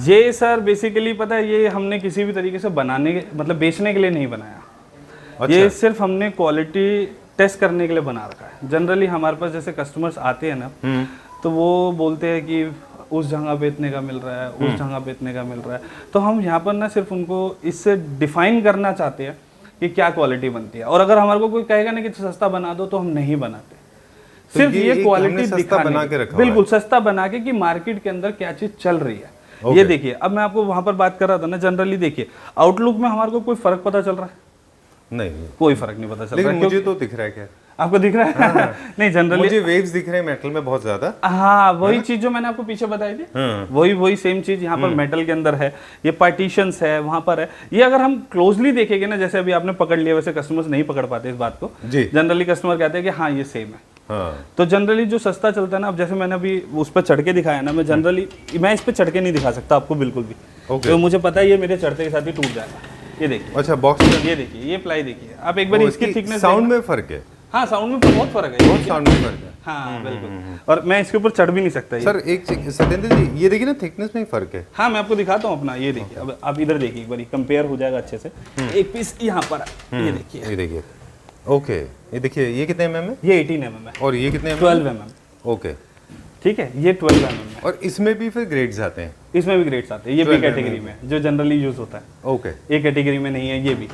ये सर बेसिकली पता है, ये हमने किसी भी तरीके से बनाने मतलब बेचने के लिए नहीं बनाया। अच्छा। ये सिर्फ हमने क्वालिटी टेस्ट करने के लिए बना रखा है। जनरली हमारे पास जैसे कस्टमर्स आते हैं ना, तो वो बोलते हैं कि उस जगह पे इतने का मिल रहा है, उस जगह पे इतने का मिल रहा है, तो हम यहाँ पर ना सिर्फ उनको इससे डिफाइन करना चाहते हैं कि क्या क्वालिटी बनती है। और अगर हमारे को कोई कहेगा ना कि सस्ता बना दो, तो हम नहीं बनाते। तो सिर्फ ये ये एक क्वालिटी हमने सस्ता दिखाने बना की, के रखा हुआ है। बिल्कुल सस्ता बना के कि मार्केट के अंदर क्या चीज़ चल रही है। ये देखिए, अब मैं आपको वहाँ पर बात कर रहा था ना, जनरली देखिए आउटलुक में हमारे को कोई फर्क पता चल रहा है? नहीं, कोई फर्क नहीं पता चल रहा लेकिन है। मुझे तो दिख रहा है। क्या आपको दिख रहा है? नहीं, जनरली मुझे वेव्स दिख रहे हैं मेटल में बहुत ज्यादा। हाँ, वही चीज जो मैंने आपको पीछे बताई थी, वही सेम चीज यहाँ पर मेटल के अंदर है। ये पार्टीशंस है, वहां पर है। ये अगर हम क्लोजली देखेंगे ना, जैसे अभी आपने पकड़ लिया, वैसे कस्टमर्स नहीं पकड़ पाते इस बात को। जी। जनरली कस्टमर कहते हैं कि हाँ ये सेम है। हाँ। तो जनरली जो सस्ता चलता है ना, अब जैसे मैंने अभी उस पर चढ़ के दिखाया ना, मैं जनरली मैं इस पर चढ़ के नहीं दिखा सकता आपको बिल्कुल भी, तो मुझे पता है ये मेरे चढ़ते के साथ ही टूट जाएगा। ये देखिए। अच्छा, बॉक्स ये देखिए, ये प्लाई देखिए आप एक बार, इसकी थिकनेस साउंड में फर्क है। हाँ, साउंड में बहुत फर्क है, बहुत साउंड में फर्क है। हाँ बिल्कुल। और मैं इसके ऊपर चढ़ भी नहीं सकता ये। सर एक सत्येंद्र जी, ये देखिए ना, थिकनेस में ही फर्क है। हाँ, मैं आपको दिखाता हूँ अपना। ये देखिए, अब आप इधर देखिए, एक बार कंपेयर हो जाएगा अच्छे से। एक पीस यहाँ पर है, ये देखिए। ये देखिए। ओके, ये देखिए, ये कितने mm है? ये 18 mm है। और ये कितने mm? 12 mm। ओके, ठीक है, ये 12 mm है। और इसमें भी फिर ग्रेड्स आते हैं? इसमें भी ग्रेड्स आते हैं। ये बी 12 कैटेगरी में जो जनरली यूज होता है। ओके। ए कैटेगरी में नहीं है ये भी।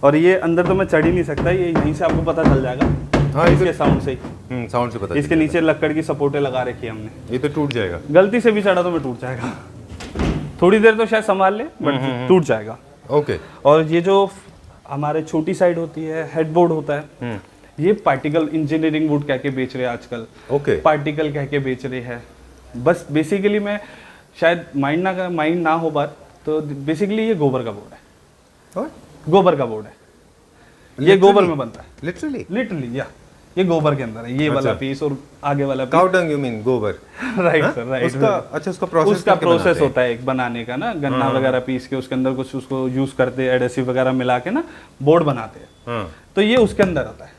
और ये अंदर तो मैं चढ़ ही नहीं सकता, ये यहीं से आपको पता चल जाएगा। हाँ, इसके साउंड से ही। साउंड से पता इसके नीचे लक्कड़ की सपोर्टें लगा रखी है हमने। ये तो टूट जाएगा। गलती से भी चढ़ा तो मैं टूट जाएगा। थोड़ी देर तो शायद संभाल ले, बट टूट जाएगा। ओके। और ये जो हमारे छोटी साइड होती है, हेडबोर्ड होता है, ये पार्टिकल इंजीनियरिंग वुड कह के बेच रहे हैं आजकल। ओके। पार्टिकल कह के बेच रहे हैं। बस बेसिकली मैं शायद माइंड ना हो बात, तो बेसिकली ये गोबर का बोर्ड है। और गोबर का बोर्ड है ये, गोबर में बनता है। लिटरली या ये गोबर के अंदर है, ये वाला पीस और आगे वाला piece. Cow dung, you mean गोबर? Right sir, right. उसका अच्छा, उसका प्रोसेस होता है एक बनाने का ना, गन्ना वगैरह पीस के उसके अंदर कुछ उसको यूज करते हैं, एडेसिव वगैरह मिला के ना बोर्ड बनाते हैं। तो ये उसके अंदर होता है।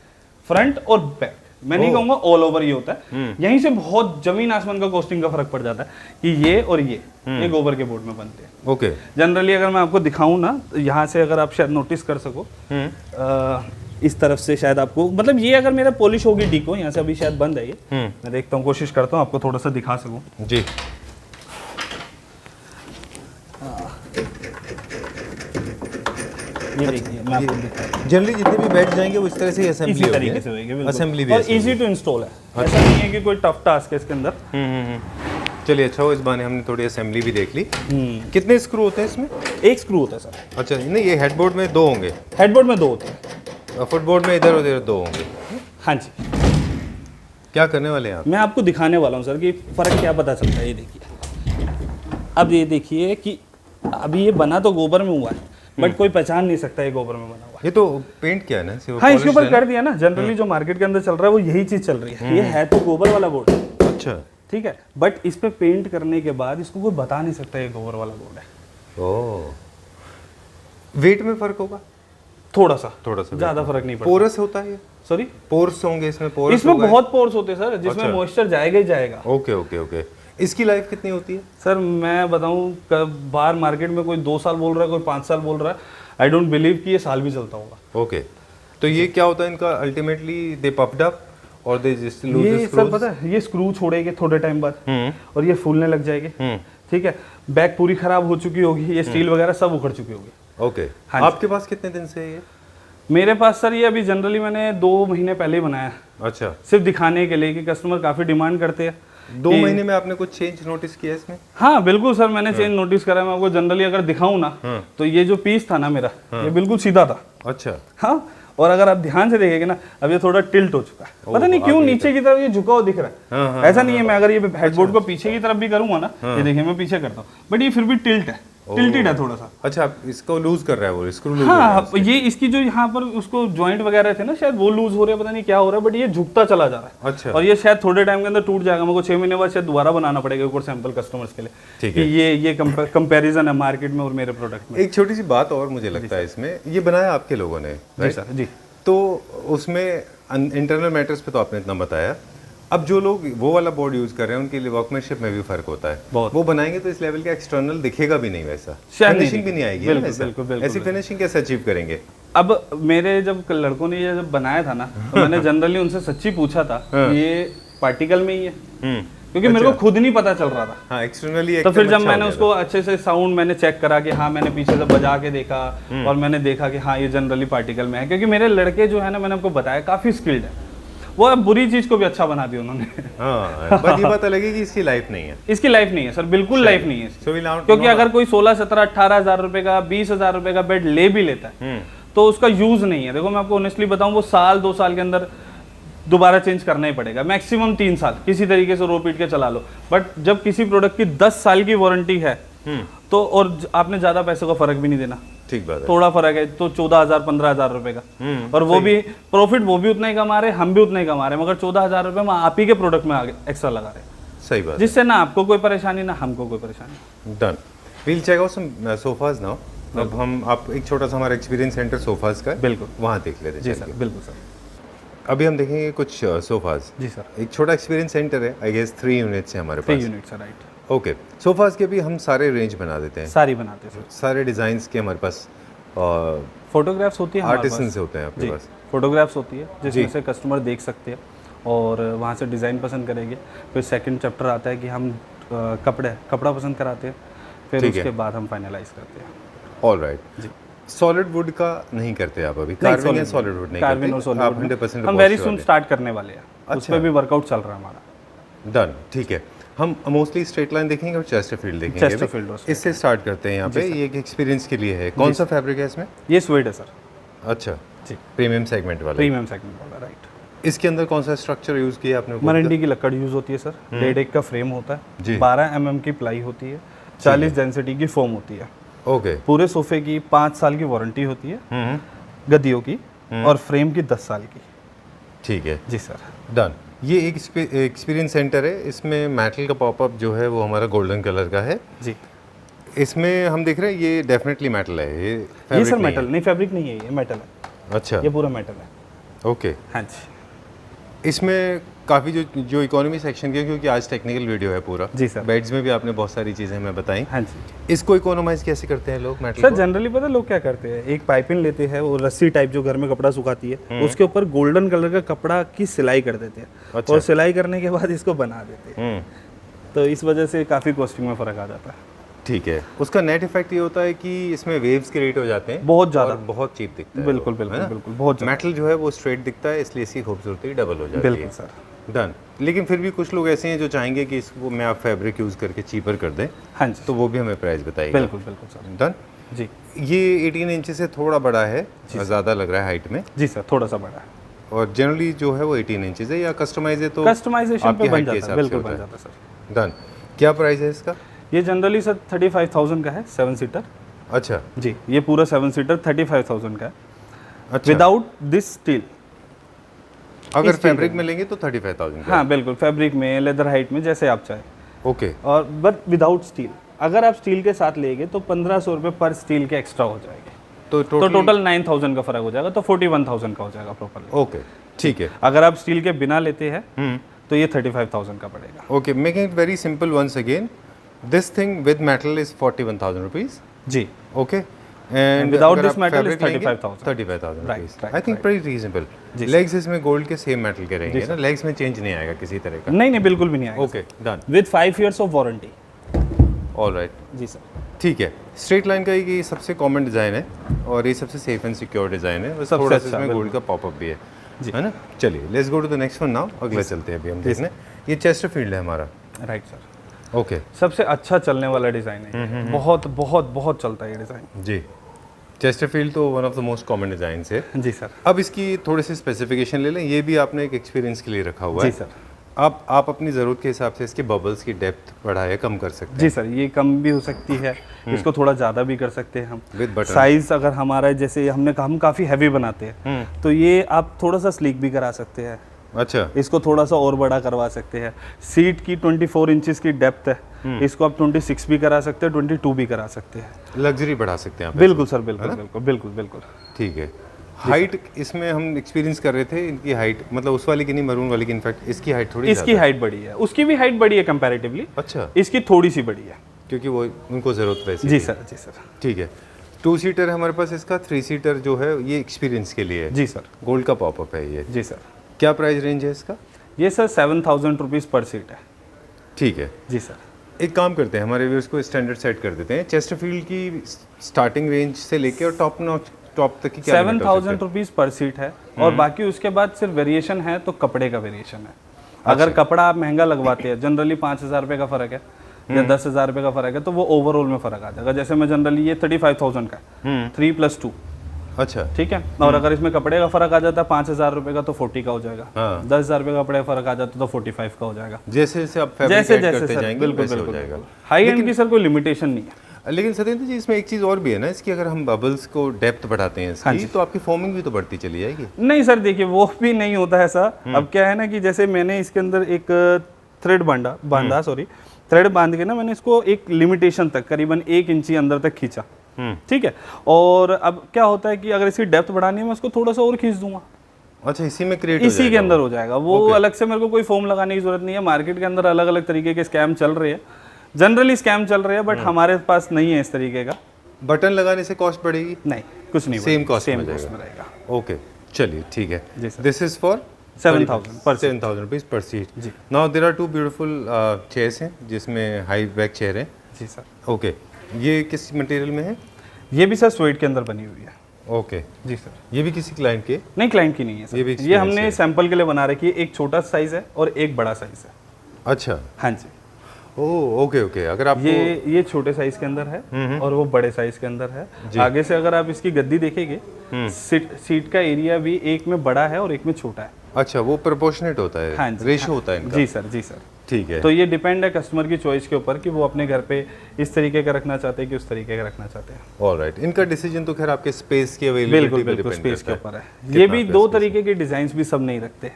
फ्रंट और बैक, मैं नहीं कहूंगा ऑल ओवर ये होता है, यहीं से बहुत जमीन आसमान का कॉस्टिंग का फर्क पड़ जाता है कि ये और ये गोबर के बोर्ड में बनते हैं। ओके। जनरली अगर मैं आपको दिखाऊं ना, तो यहाँ से अगर आप शायद नोटिस कर सको, इस तरफ से शायद आपको, मतलब ये अगर मेरा पॉलिश होगी डीको, यहाँ से अभी शायद बंद है ये, मैं देखता हूँ, कोशिश करता हूँ आपको थोड़ा सा दिखा सकूँ। जी। ये देखिए मैं आपको दिखा रहा हूँ। जनरली जितने भी बैठ जाएंगे वो इस तरह से असेंबली इसी तरीके से होगी, बिल्कुल। असेंबली भी और ऐसे इजी टू इंस्टॉल है, ऐसा नहीं है कि कोई टफ टास्क है इसके अंदर। चलिए अच्छा हो, इस बहाने हमने थोड़ी असेंबली भी देख ली। कितने स्क्रू होते हैं इसमें? एक स्क्रू होता है सर। अच्छा, नहीं ये हेडबोर्ड में 2 होंगे, हेडबोर्ड में 2 होते हैं, फुटबोर्ड में इधर उधर 2 होंगे। हाँ जी। क्या करने वाले हैं आप? मैं आपको दिखाने वाला हूँ सर कि फ़र्क क्या पता चलता है। ये देखिए, अब ये देखिए कि अभी ये बना तो गोबर में हुआ है, बट कोई पहचान नहीं सकता ये गोबर में बना हुआ है। ये तो पेंट किया है ना? हाँ, इसके ऊपर कर दिया ना। जनरली जो मार्केट के अंदर चल रहा है वो यही चीज़ चल रही है। ये है तो गोबर वाला बोर्ड, अच्छा ठीक है, बट इस पे पेंट करने के बाद इसको कोई बता नहीं सकता ये गोबर वाला बोर्ड है। ओह, वेट में फर्क होगा? थोड़ा सा ज़्यादा ज़्यादा फर्क नहीं पड़ता। पोरस होता है ये? सॉरी, पोर्स होंगे इसमें? पोरस इसमें बहुत पोर्स होते हैं सर, जिसमें अच्छा। मॉइस्चर जाएगा ही जाएगा। Okay okay okay. इसकी लाइफ कितनी होती है? सर मैं बताऊं, बाहर मार्केट में कोई 2 साल बोल रहा है, कोई 5 साल बोल रहा है, आई डोंट बिलीव कि ये साल भी चलता होगा। ओके। तो ये क्या होता है इनका अल्टीमेटली? दे पफ्ड अप और दे जस्ट लूज ये सर पता है, ये स्क्रू छोड़ेंगे थोड़े टाइम बाद और ये फूलने लग जाएंगे, ठीक है। बैक पूरी खराब हो चुकी होगी, ये स्टील वगैरह सब उखड़ चुकी होगी। ओके। हाँ, आपके पास कितने दिन से है ये? मेरे पास सर ये अभी जनरली मैंने 2 महीने पहले ही बनाया, अच्छा, सिर्फ दिखाने के लिए कि कस्टमर काफ़ी डिमांड करते हैं। 2 महीने में आपने कुछ चेंज नोटिस किया इसमें? हाँ बिल्कुल सर, मैंने चेंज नोटिस करा। मैं आपको जनरली अगर दिखाऊं ना, तो ये जो पीस था ना मेरा, ये बिल्कुल सीधा था। अच्छा। हाँ, और अगर आप ध्यान से देखेंगे ना, अब ये थोड़ा टिल्ट हो चुका है, पता नहीं क्यों नीचे की तरफ ये झुका हुआ दिख रहा है। ऐसा नहीं है, मैं अगर ये हेडबोर्ड को पीछे की तरफ भी करूंगा ना, ये देखिए मैं पीछे करता हूँ, बट ये फिर भी टिल्ट है, टिल्टेड है थोड़ा सा। अच्छा, आप इसको लूज कर रहा है वो स्क्रू लूज? हाँ, ये इसकी जो यहाँ पर उसको जॉइंट वगैरह थे ना, शायद वो लूज हो रहे हैं, पता नहीं क्या हो रहा है, बट ये झुकता चला जा रहा है। अच्छा। और ये शायद थोड़े टाइम के अंदर टूट जाएगा। मेरे को 6 महीने बाद शायद दोबारा बनाना पड़ेगा एक और सैंपल कस्टमर्स के लिए। ठीक कि है। ये कंपैरिजन है मार्केट में और मेरे प्रोडक्ट में। एक छोटी सी बात और मुझे लगता है इसमें, ये बनाया आपके लोगों ने, जी सर, जी। तो उसमें इंटरनल मैटर्स पे तो आपने इतना बताया। अब जो लोग वो वाला बोर्ड यूज कर रहे हैं उनके लिए वर्कमैनशिप में भी फर्क होता है बहुत। वो बनाएंगे तो इस लेवल का एक्सटर्नल दिखेगा भी नहीं वैसा, शायद फिनिशिंग भी नहीं आएगी ना बिल्कुल, वैसा। बिल्कुल, बिल्कुल, ऐसी फिनिशिंग कैसे अचीव करेंगे? अब मेरे जब लड़कों ने ये जब बनाया था ना, तो मैंने जनरली उनसे सच्ची पूछा था ये पार्टिकल में ही है, क्योंकि मेरे को खुद नहीं पता चल रहा था। हाँ, एक्सटर्नली तो फिर जब मैंने उसको अच्छे से साउंड मैंने चेक करा कि हाँ, मैंने पीछे से बजा के देखा और मैंने देखा कि हाँ ये जनरली पार्टिकल में है, क्योंकि मेरे लड़के जो है ना, मैंने आपको बताया काफी स्किल्ड है, वो अब बुरी चीज को भी अच्छा बना दिया उन्होंने। हाँ, बट ये बात अलग है कि इसकी लाइफ नहीं है। इसकी लाइफ नहीं है सर, बिल्कुल लाइफ नहीं है इसकी। So we'll now- क्योंकि अगर कोई 16, 17, 18 हजार रुपए का, 20 हजार रुपए का बेड ले भी लेता है तो उसका यूज नहीं है। देखो मैं आपको ऑनेस्टली बताऊं, वो साल 2 साल के अंदर दोबारा चेंज करना ही पड़ेगा, मैक्सिमम 3 साल किसी तरीके से रो पीट के चला लो। बट जब किसी प्रोडक्ट की 10 साल की वारंटी है तो, और आपने ज्यादा पैसे का फर्क भी नहीं देना, ठीक बात है। थोड़ा फर्क है तो 14,000 15,000 रुपए का, और वो भी प्रॉफिट वो भी उतना ही कमा रहे, हम भी उतना ही कमा रहे हैं, मगर 14,000 रुपए हम आप ही के प्रोडक्ट में आगे एक्स्ट्रा लगा रहे हैं, सही बात। जिससे ना आपको कोई परेशानी ना हमको कोई परेशानी। Done. We'll check out some sofas now. अब हम आप एक छोटा सा हमारा एक्सपीरियंस सेंटर सोफाज का बिल्कुल, वहाँ देख लेते हैं। जी सर, बिल्कुल सर। अभी हम देखेंगे कुछ सोफाज। जी सर, एक छोटा एक्सपीरियंस सेंटर है, आई गेस 3 यूनिट्स हैं हमारे 3 पास। Unit sir, right. Okay, sofas के भी हम सारे रेंज बना देते हैं, सारी बनाते हैं सर, सारे डिजाइन्स के हमारे पास फोटोग्राफ्स होती है हमारे आर्टिसन पास। से होते हैं आपके जी, पास। फोटोग्राफ्स होती है जिसमें से कस्टमर देख सकते हैं और वहाँ से डिज़ाइन पसंद करेंगे। फिर सेकंड चैप्टर आता है कि हम कपड़ा पसंद कराते हैं, फिर ठीक है। उसके बाद हम फाइनलाइज करते हैं। All right. सॉलिड वुड का नहीं करते आप अभी? कार्विंग एंड सॉलिड वुड नहीं कार्विंग और करते सॉलिड आप? वुड 100% हम वेरी सून स्टार्ट करने वाले हैं, उस पर भी वर्कआउट चल रहा है हमारा। डन, ठीक है। हम मोस्टली स्ट्रेट लाइन देखेंगे और चेस्टरफील्ड देखेंगे। चेस्टरफील्ड और इससे स्टार्ट करते हैं यहाँ पे। ये एक एक्सपीरियंस के लिए है। कौन सा फैब्रिक है इसमें? ये स्वेड है सर। अच्छा जी, प्रीमियम सेगमेंट वाला। प्रीमियम सेगमेंट वाला, राइट। इसके अंदर कौन सा स्ट्रक्चर यूज किया आपने? मरंडी की लकड़ यूज होती है सर, 1.5 का फ्रेम होता जी। है, 12 mm की प्लाई होती है, 40 डेंसिटी की फोम होती है। ओके। पूरे सोफे की 5 साल की वारंटी होती है, गद्दियों की, और फ्रेम की 10 साल की। ठीक है जी सर, डन। ये एक एक्सपीरियंस सेंटर है। इसमें मेटल का पॉपअप जो है वो हमारा गोल्डन कलर का है। जी। इसमें हम देख रहे हैं ये डेफिनेटली मेटल है। ये ये fabric सर नहीं मेटल नहीं, फैब्रिक नहीं है, ये मेटल है, है। अच्छा, ये पूरा मेटल है। ओके। हाँ जी। इसमें काफ़ी जो इकोनॉमी सेक्शन के, क्योंकि आज टेक्निकल वीडियो है पूरा जी सर। बेड्स में भी आपने बहुत सारी चीज़ें हमें बताई। हाँ जी इसको इकोनोमाइज कैसे करते हैं लोग मेटल सर, जनरली पता है लोग क्या करते हैं, एक पाइपिंग लेते हैं, वो रस्सी टाइप जो घर में कपड़ा सुखाती है, उसके ऊपर गोल्डन कलर का कपड़ा की सिलाई कर देते हैं। अच्छा। और सिलाई करने के बाद इसको बना देते हैं, तो इस वजह से काफ़ी कॉस्टिंग में फ़र्क आ जाता है। ठीक है। उसका नेट इफेक्ट ये होता है कि इसमें वेव्स क्रिएट हो जाते हैं बहुत ज़्यादा, और बहुत चीप दिखता है। बिल्कुल बिल्कुल बिल्कुल, बहुत ज़्यादा। मेटल जो है वो स्ट्रेट दिखता है, इसलिए इसकी खूबसूरती डबल हो जाती है। बिल्कुल सर। डन। लेकिन फिर भी कुछ लोग ऐसे हैं जो चाहेंगे कि इसको में आप फैब्रिक यूज़ करके चीपर कर दें, हाँ जी, तो वो भी हमें प्राइस बताइएगा। बिल्कुल बिल्कुल सर। डन। जी ये 18 इंच से थोड़ा बड़ा है, ज़्यादा लग रहा है हाइट में, जी सर, थोड़ा सा बड़ा है। और जनरली जो है वो 18 इंच है, या कस्टमाइज है तो कस्टमाइजेशन आपकी पे बन height के जाता है, हिसाब से बिल्कुल होता बन है। जाता है सर। डन। क्या प्राइस है इसका? ये जनरली सर 35,000 का है, 7 सीटर। अच्छा जी, ये पूरा 7 सीटर 35,000 का है, अच्छा। Without this steel. अगर फैब्रिक में लेंगे तो 35,000 का। हाँ बिल्कुल, फैब्रिक में, लेदर हाइट में, जैसे आप चाहें, ओके। और बट विदाउट स्टील। अगर आप स्टील के साथ लेंगे तो 1500 रुपये पर स्टील के एक्स्ट्रा हो जाएंगे, तो तो टोटल 9,000 का फर्क हो जाएगा, तो 41,000 का हो जाएगा प्रॉपर। ओके ठीक है। अगर आप स्टील के बिना लेते हैं तो ये 35,000 का पड़ेगा। Okay, making it very simple once again, this thing with metal is 41,000 rupees. जी, ओके, and without अगर this आप metal is fabric लेंगे, 35,000 35,000 Right, rupees. right, I think very reasonable. Legs इसमें गोल्ड के सेम मेटल के रहेंगे ना, legs में चेंज नहीं आएगा किसी तरह का। नहीं नहीं, बिल्कुल भी नहीं आएगा। Okay done. With 5 years of warranty. All right, जी सर। ठीक है। स्ट्रेट लाइन का ये सबसे कॉमन डिज़ाइन है और ये सबसे सेफ एंड सिक्योर डिज़ाइन है, बस सबसे थोड़ा सा अच्छा, इसमें गोल्ड का पॉपअप भी है जी। है ना। चलिए let's go to the next one now. अगला चलते हैं अभी हम देखने। ये चेस्टरफील्ड है हमारा। Right sir. ओके सबसे अच्छा चलने वाला डिज़ाइन है, बहुत बहुत बहुत चलता है ये डिज़ाइन। जी, चेस्टरफील्ड तो one of the most common design है। जी सर। अब इसकी थोड़ी सी स्पेसिफिकेशन ले लें, ये भी आपने एक एक्सपीरियंस के लिए रखा हुआ है। जी सर। आप अपनी ज़रूरत के हिसाब से इसके बबल्स की डेप्थ बढ़ा या कम कर सकते जी सर, ये कम भी हो सकती है, इसको थोड़ा ज़्यादा भी कर सकते हैं हम। With button. साइज़ अगर हमारा, जैसे हम काफ़ी हैवी बनाते हैं, तो ये आप थोड़ा सा स्लीक भी करा सकते हैं, अच्छा इसको थोड़ा सा और बड़ा करवा सकते हैं। सीट की 24 इंचेस की डेप्थ है, इसको आप 26 भी करा सकते हैं, 22 भी करा सकते हैं। लग्जरी बढ़ा सकते हैं आप। बिल्कुल सर, बिल्कुल बिल्कुल बिल्कुल बिल्कुल। ठीक है। हाइट इसमें हम एक्सपीरियंस कर रहे थे, इनकी हाइट मतलब उस वाली की नहीं, मरून वाली की, इनफैक्ट इसकी हाइट थोड़ी इसकी हाइट बड़ी है, उसकी भी हाइट बड़ी है कंपैरेटिवली, अच्छा, इसकी थोड़ी सी बड़ी है। क्योंकि वो उनको ज़रूरत वैसी जी थी। सर, जी सर। ठीक है। 2 सीटर है हमारे पास इसका, 3 सीटर जो है ये एक्सपीरियंस के लिए है। जी सर। गोल्ड का पॉपअप है ये। जी सर। क्या प्राइस रेंज है इसका? ये सर 7,000 रुपीज़ पर सीट है। ठीक है। जी सर। एक काम करते हैं, हमारे व्यूअर्स को स्टैंडर्ड सेट कर देते हैं। चेस्टरफील्ड की स्टार्टिंग रेंज से लेके और टॉप तक की क्या 7,000 रुपीज़ पर सीट है, और बाकी उसके बाद सिर्फ वेरिएशन है तो कपड़े का वेरिएशन है। अगर कपड़ा आप महंगा लगवाते हैं, जनरली 5,000 रुपये का फ़र्क है या 10,000 रुपये का फ़र्क है, तो वो ओवरऑल में फ़र्क आ जाएगा। जैसे मैं जनरली ये 35,000 का है, 3 + 2, अच्छा ठीक है। और अगर इसमें कपड़े का फ़र्क आ जाता है 5,000 रुपये का, तो 40 का हो जाएगा। हाँ। 10,000 रुपये का कपड़े का फ़र्क आ जाता है तो 45 का हो जाएगा। जैसे जैसे आप फैब्रिक जैसे ऐड जैसे करते सर, जाएंगे बिल्कुल वैसे हो बिल्कुल जाएगा। हाई एंड की सर कोई लिमिटेशन नहीं है। लेकिन सत्येंद्र जी इसमें एक चीज़ और भी है ना इसकी, अगर हम बबल्स को डेप्थ बढ़ाते हैं इसकी, तो आपकी फॉर्मिंग भी तो बढ़ती चली जाएगी। नहीं सर, देखिए वो भी नहीं होता है ऐसा। अब क्या है ना कि जैसे मैंने इसके अंदर एक थ्रेड थ्रेड बांध के ना मैंने इसको एक लिमिटेशन तक करीबन 1 इंची अंदर तक खींचा, ठीक है। और अब क्या होता है कि अगर इसकी डेप्थ बढ़ानी है, मैं उसको थोड़ा सा और खींच दूंगा। अच्छा, इसी में क्रिएट इसी के अंदर हो जाएगा वो। अलग से मेरे को कोई फॉर्म लगाने की जरूरत नहीं है। मार्केट के अंदर अलग अलग तरीके के स्कैम चल रहे हैं, जनरली स्कैम चल रहे हैं, बट हमारे पास नहीं है इस तरीके का। बटन लगाने से कॉस्ट बढ़ेगी? नहीं, कुछ नहीं, सेम कॉस्ट सेम में कॉस्ट जाएगा। में रहेगा। ओके चलिए ठीक है। जी sir. This is for 7,000 per seat. 7,000 rupees per seat. जी। Now there are 2 beautiful chairs हैं जिसमें हाई बैक चेयर है। जी सर। ओके, ये किस मटेरियल में है? ये भी सर स्वेट के अंदर बनी हुई है। ओके, जी सर। ये भी किसी क्लाइंट के? नहीं, क्लाइंट की नहीं है सर। ये भी ये experience हमने है। सैंपल के लिए बना रखी है। एक छोटा साइज है और एक बड़ा साइज है। अच्छा, हाँ जी। ओह ओके ओके। अगर आपको ये छोटे साइज के अंदर है और वो बड़े साइज के अंदर है। आगे से अगर आप इसकी गद्दी देखेंगे, सीट का एरिया भी एक में बड़ा है और एक में छोटा है। अच्छा, वो प्रोपोर्शनेट होता है? हाँ जी, रेशो होता है इनका? जी सर, जी सर। ठीक है। तो ये डिपेंड है कस्टमर की चॉइस के ऊपर कि वो अपने घर पे इस तरीके का रखना चाहते हैं कि उस तरीके का रखना चाहते हैं। ऑलराइट, इनका डिसीजन तो खैर आपके स्पेस की अवेलेबिलिटी बिल्कुल पे बिल्कुल, डिपेंड स्पेस के करता ऊपर है। है। ये भी 2 तरीके के डिजाइन्स भी सब नहीं रखते।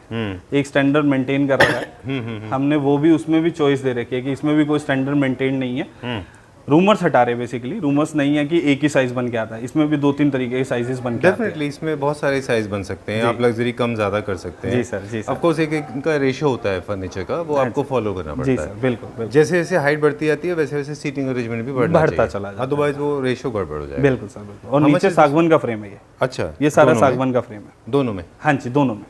एक स्टैंडर्ड मेंटेन कर रहा है, हमने वो भी उसमें भी चॉइस दे रखी है कि इसमें भी कोई स्टैंडर्ड मेंटेन नहीं है। रूमर्स हटा रहे बेसिकली। रूमर्स नहीं है कि एक ही साइज बन के आता है, इसमें भी 2-3 तरीके के साइजेस बन के आते हैं। डेफिनेटली इसमें बहुत सारे साइज बन सकते हैं, आप लग्जरी कम ज़्यादा कर सकते हैं। जी सर, जी सर। ऑफ कोर्स एक इनका रेशियो होता है फर्नीचर का, वो आपको फॉलो करना जी पड़ता सर, है। बिल्कुल बिल्कुल जैसे जैसे हाइट बढ़ती जाती है वैसे वैसे सीटिंग अरेंजमेंट भी बढ़ता चला जाता है। अदरवाइज वो रेशियो गड़बड़ हो जाएगा। बिल्कुल सर, बिल्कुल। और नीचे सागवान का फ्रेम है ये। अच्छा, ये सारा दोनों में? सागवान का फ्रेम है। दोनों में? हाँ जी, दोनों में।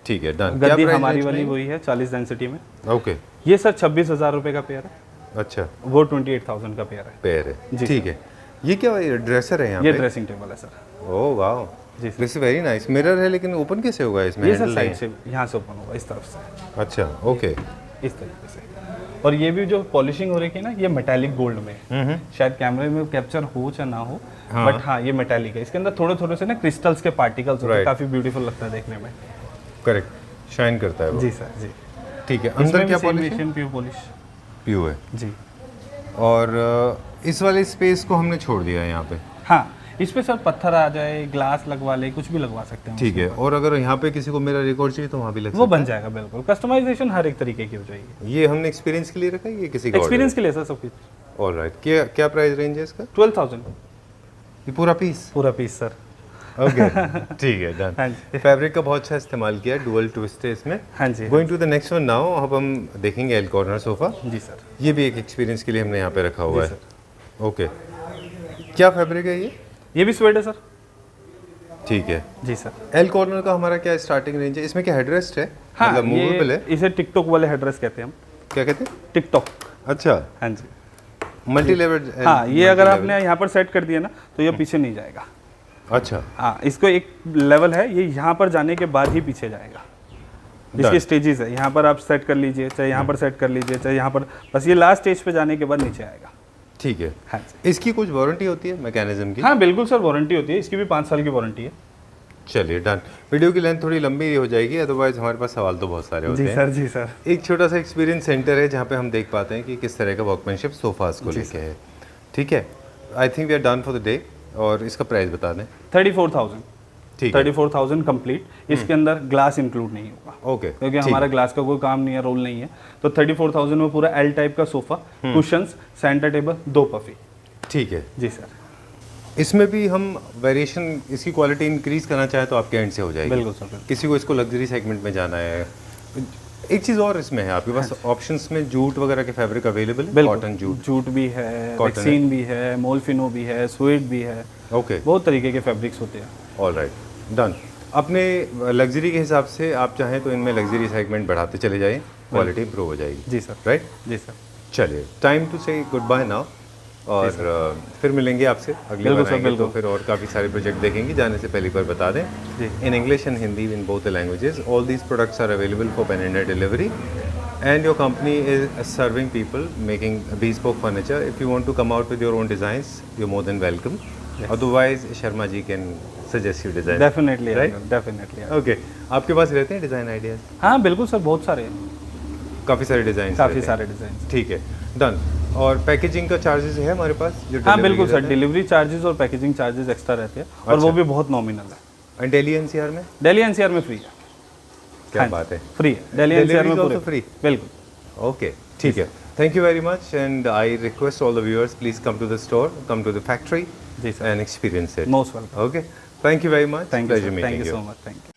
ठीक है, डन। गद्दी हमारी वाली वही है 40 डेंसिटी में। ओके, ये सर 26,000 रुपये का पेयर है, अच्छा वो 28,000 का पेयर है। पेयर है, ठीक है। ये क्या ड्रेसर है यहाँ ये पे? ड्रेसिंग टेबल है सर। ओह वाओ, जी sir. This is very nice. Mirror है लेकिन ओपन कैसे होगा इसमें? ये सर handle नहीं साइड से यहाँ से ओपन होगा इस तरफ से, है। अच्छा, ओके। इस तरीके से। और ये भी जो पॉलिशिंग हो रही है ना, ये मेटालिक गोल्ड में है। शायद कैमरे में कैप्चर हो या ना हो, बट हाँ ये मेटालिक है। इसके अंदर थोड़े थोड़े से ना क्रिस्टल्स के पार्टिकल्स होते हैं, Right. काफी ब्यूटीफुल लगता है देखने में। करेक्ट, शाइन करता है वो। जी सर, जी। ठीक है, अंदर क्या पॉलिश है? Pure polish. प्यू है। जी और इस वाले स्पेस को हमने छोड़ दिया है यहाँ पे। हाँ, इस पे सर पत्थर आ जाए, ग्लास लगवा ले, कुछ भी लगवा सकते हैं। ठीक है, और अगर यहाँ पे किसी को मेरा रिकॉर्ड चाहिए तो वहाँ भी लग वो बन जाएगा बिल्कुल। कस्टमाइजेशन हर एक तरीके की हो जाएगी। सकता है। ये हमने एक्सपीरियंस के लिए रखा है, ये किसी का एक्सपीरियंस के लिए सर सब कुछ। ऑलराइट, क्या क्या प्राइस रेंज है इसका? 12,000 ये पूरा पीस? पूरा पीस सर। ओके, ठीक है, हाँ डन। जी। फैब्रिक का बहुत अच्छा इस्तेमाल किया, डुअल ट्विस्ट है इसमें। हाँ जी, going to the next one now, अब हम देखेंगे एल कॉर्नर सोफा। जी सर। ये भी एक एक्सपीरियंस के लिए हमने यहाँ पे रखा हुआ जी है। ओके, क्या फैब्रिक है ये भी स्वेड है सर। ठीक है। जी सर। एल कॉर्नर का हमारा क्या स्टार्टिंग रेंज है? इसमें क्या हेडरेस्ट है? हाँ, मतलब मूवेबल है? इसे टिकटॉक वाले हेडरेस्ट कहते हैं हम। क्या कहते हैं? टिकटॉक। अच्छा, हाँ जी। Multi level. हाँ, ये अगर आपने यहाँ पर सेट कर दिया ना तो ये पीछे नहीं जाएगा। अच्छा, हाँ, इसको एक लेवल है, ये यहाँ पर जाने के बाद ही पीछे जाएगा। इसके स्टेजेस है, यहाँ पर आप सेट कर लीजिए, चाहे यहाँ पर सेट कर लीजिए, चाहे यहाँ पर, बस ये लास्ट स्टेज पे जाने के बाद नीचे आएगा। ठीक है। हाँ जी। इसकी कुछ वारंटी होती है मैकेनिज्म की? हाँ बिल्कुल सर, वारंटी होती है इसकी भी, 5 साल की वारंटी है। चलिए, डन। वीडियो की लेंथ थोड़ी लंबी हो जाएगी, अदरवाइज हमारे पास सवाल तो बहुत सारे होते जी हैं। सर, जी सर। एक छोटा सा एक्सपीरियंस सेंटर है जहाँ पे हम देख पाते हैं कि किस तरह का वर्कमैनशिप सोफास को लेके है। ठीक है, I think we are done for the day. और इसका प्राइस बता दें। 34,000। ठीक है, 34,000 कंप्लीट। इसके अंदर ग्लास इंक्लूड नहीं होगा, ओके, क्योंकि हमारा ग्लास का कोई काम नहीं है, रोल नहीं है। तो 34,000 में पूरा एल टाइप का sofa, cushions, centre table, 2 puffy. ठीक है। जी सर। इसमें भी हम वेरिएशन, इसकी क्वालिटी इंक्रीज करना चाहे तो आपके एंड से हो जाएगी। बिल्कुल सर, बिल्कुल। किसी को इसको लग्जरी सेगमेंट में जाना है। एक चीज़ और इसमें है, आपके पास ऑप्शंस में जूट वगैरह के फैब्रिक अवेलेबल है? Cotton jute? जूट भी है, Cotton वैक्सीन भी है, मोलफिनो भी है, स्वेड भी है, ओके, बहुत तरीके के फैब्रिक्स होते हैं। Alright, done. अपने लग्जरी के हिसाब से आप चाहें तो इनमें लग्जरी सेगमेंट बढ़ाते चले जाइए, क्वालिटी इंप्रूव हो जाएगी। जी सर, राइट? जी सर। चलिए, टाइम टू से गुड बाय नाउ। और फिर मिलेंगे आपसे अगले बिल्कुल बार सर, आएंगे तो बिल्कुल। फिर और काफ़ी सारे प्रोजेक्ट देखेंगे। जाने से पहले एक बार बता दें, जी। In English and Hindi, in both the languages, all these products are available for pan India delivery, and your company is serving people, making bespoke furniture. If you want to come out with your own designs, you're more than welcome. Otherwise, Sharma ji can suggest you design. Definitely, Right? Definitely. Okay. आपके पास रहते हैं design ideas? हाँ बिल्कुल sir, बहुत सारे हैं, काफ़ी सारे डिज़ाइन? काफ़ी सारे डिज़ाइन। ठीक है, डन। और पैकेजिंग का चार्जेस है हमारे पास जो हाँ delivery बिल्कुल के सर, रहते हैं? डिलीवरी चार्जेस और पैकेजिंग चार्जेस एक्स्ट्रा रहते हैं, और वो भी बहुत नॉमिनल है। And दिल्ली NCR में? दिल्ली एनसीआर में फ्री है। क्या हाँ, बात है, फ्री है दिल्ली एनसीआर में Delivery is पूरे also free? बिल्कुल। Okay, ठीक है। Thank you very much, and I request all the viewers, please come to the store, come to the factory, जी sir, and experience it. Most welcome. Okay, thank you very much. Thank you, Pleasure meeting thank you you. So much, thank you.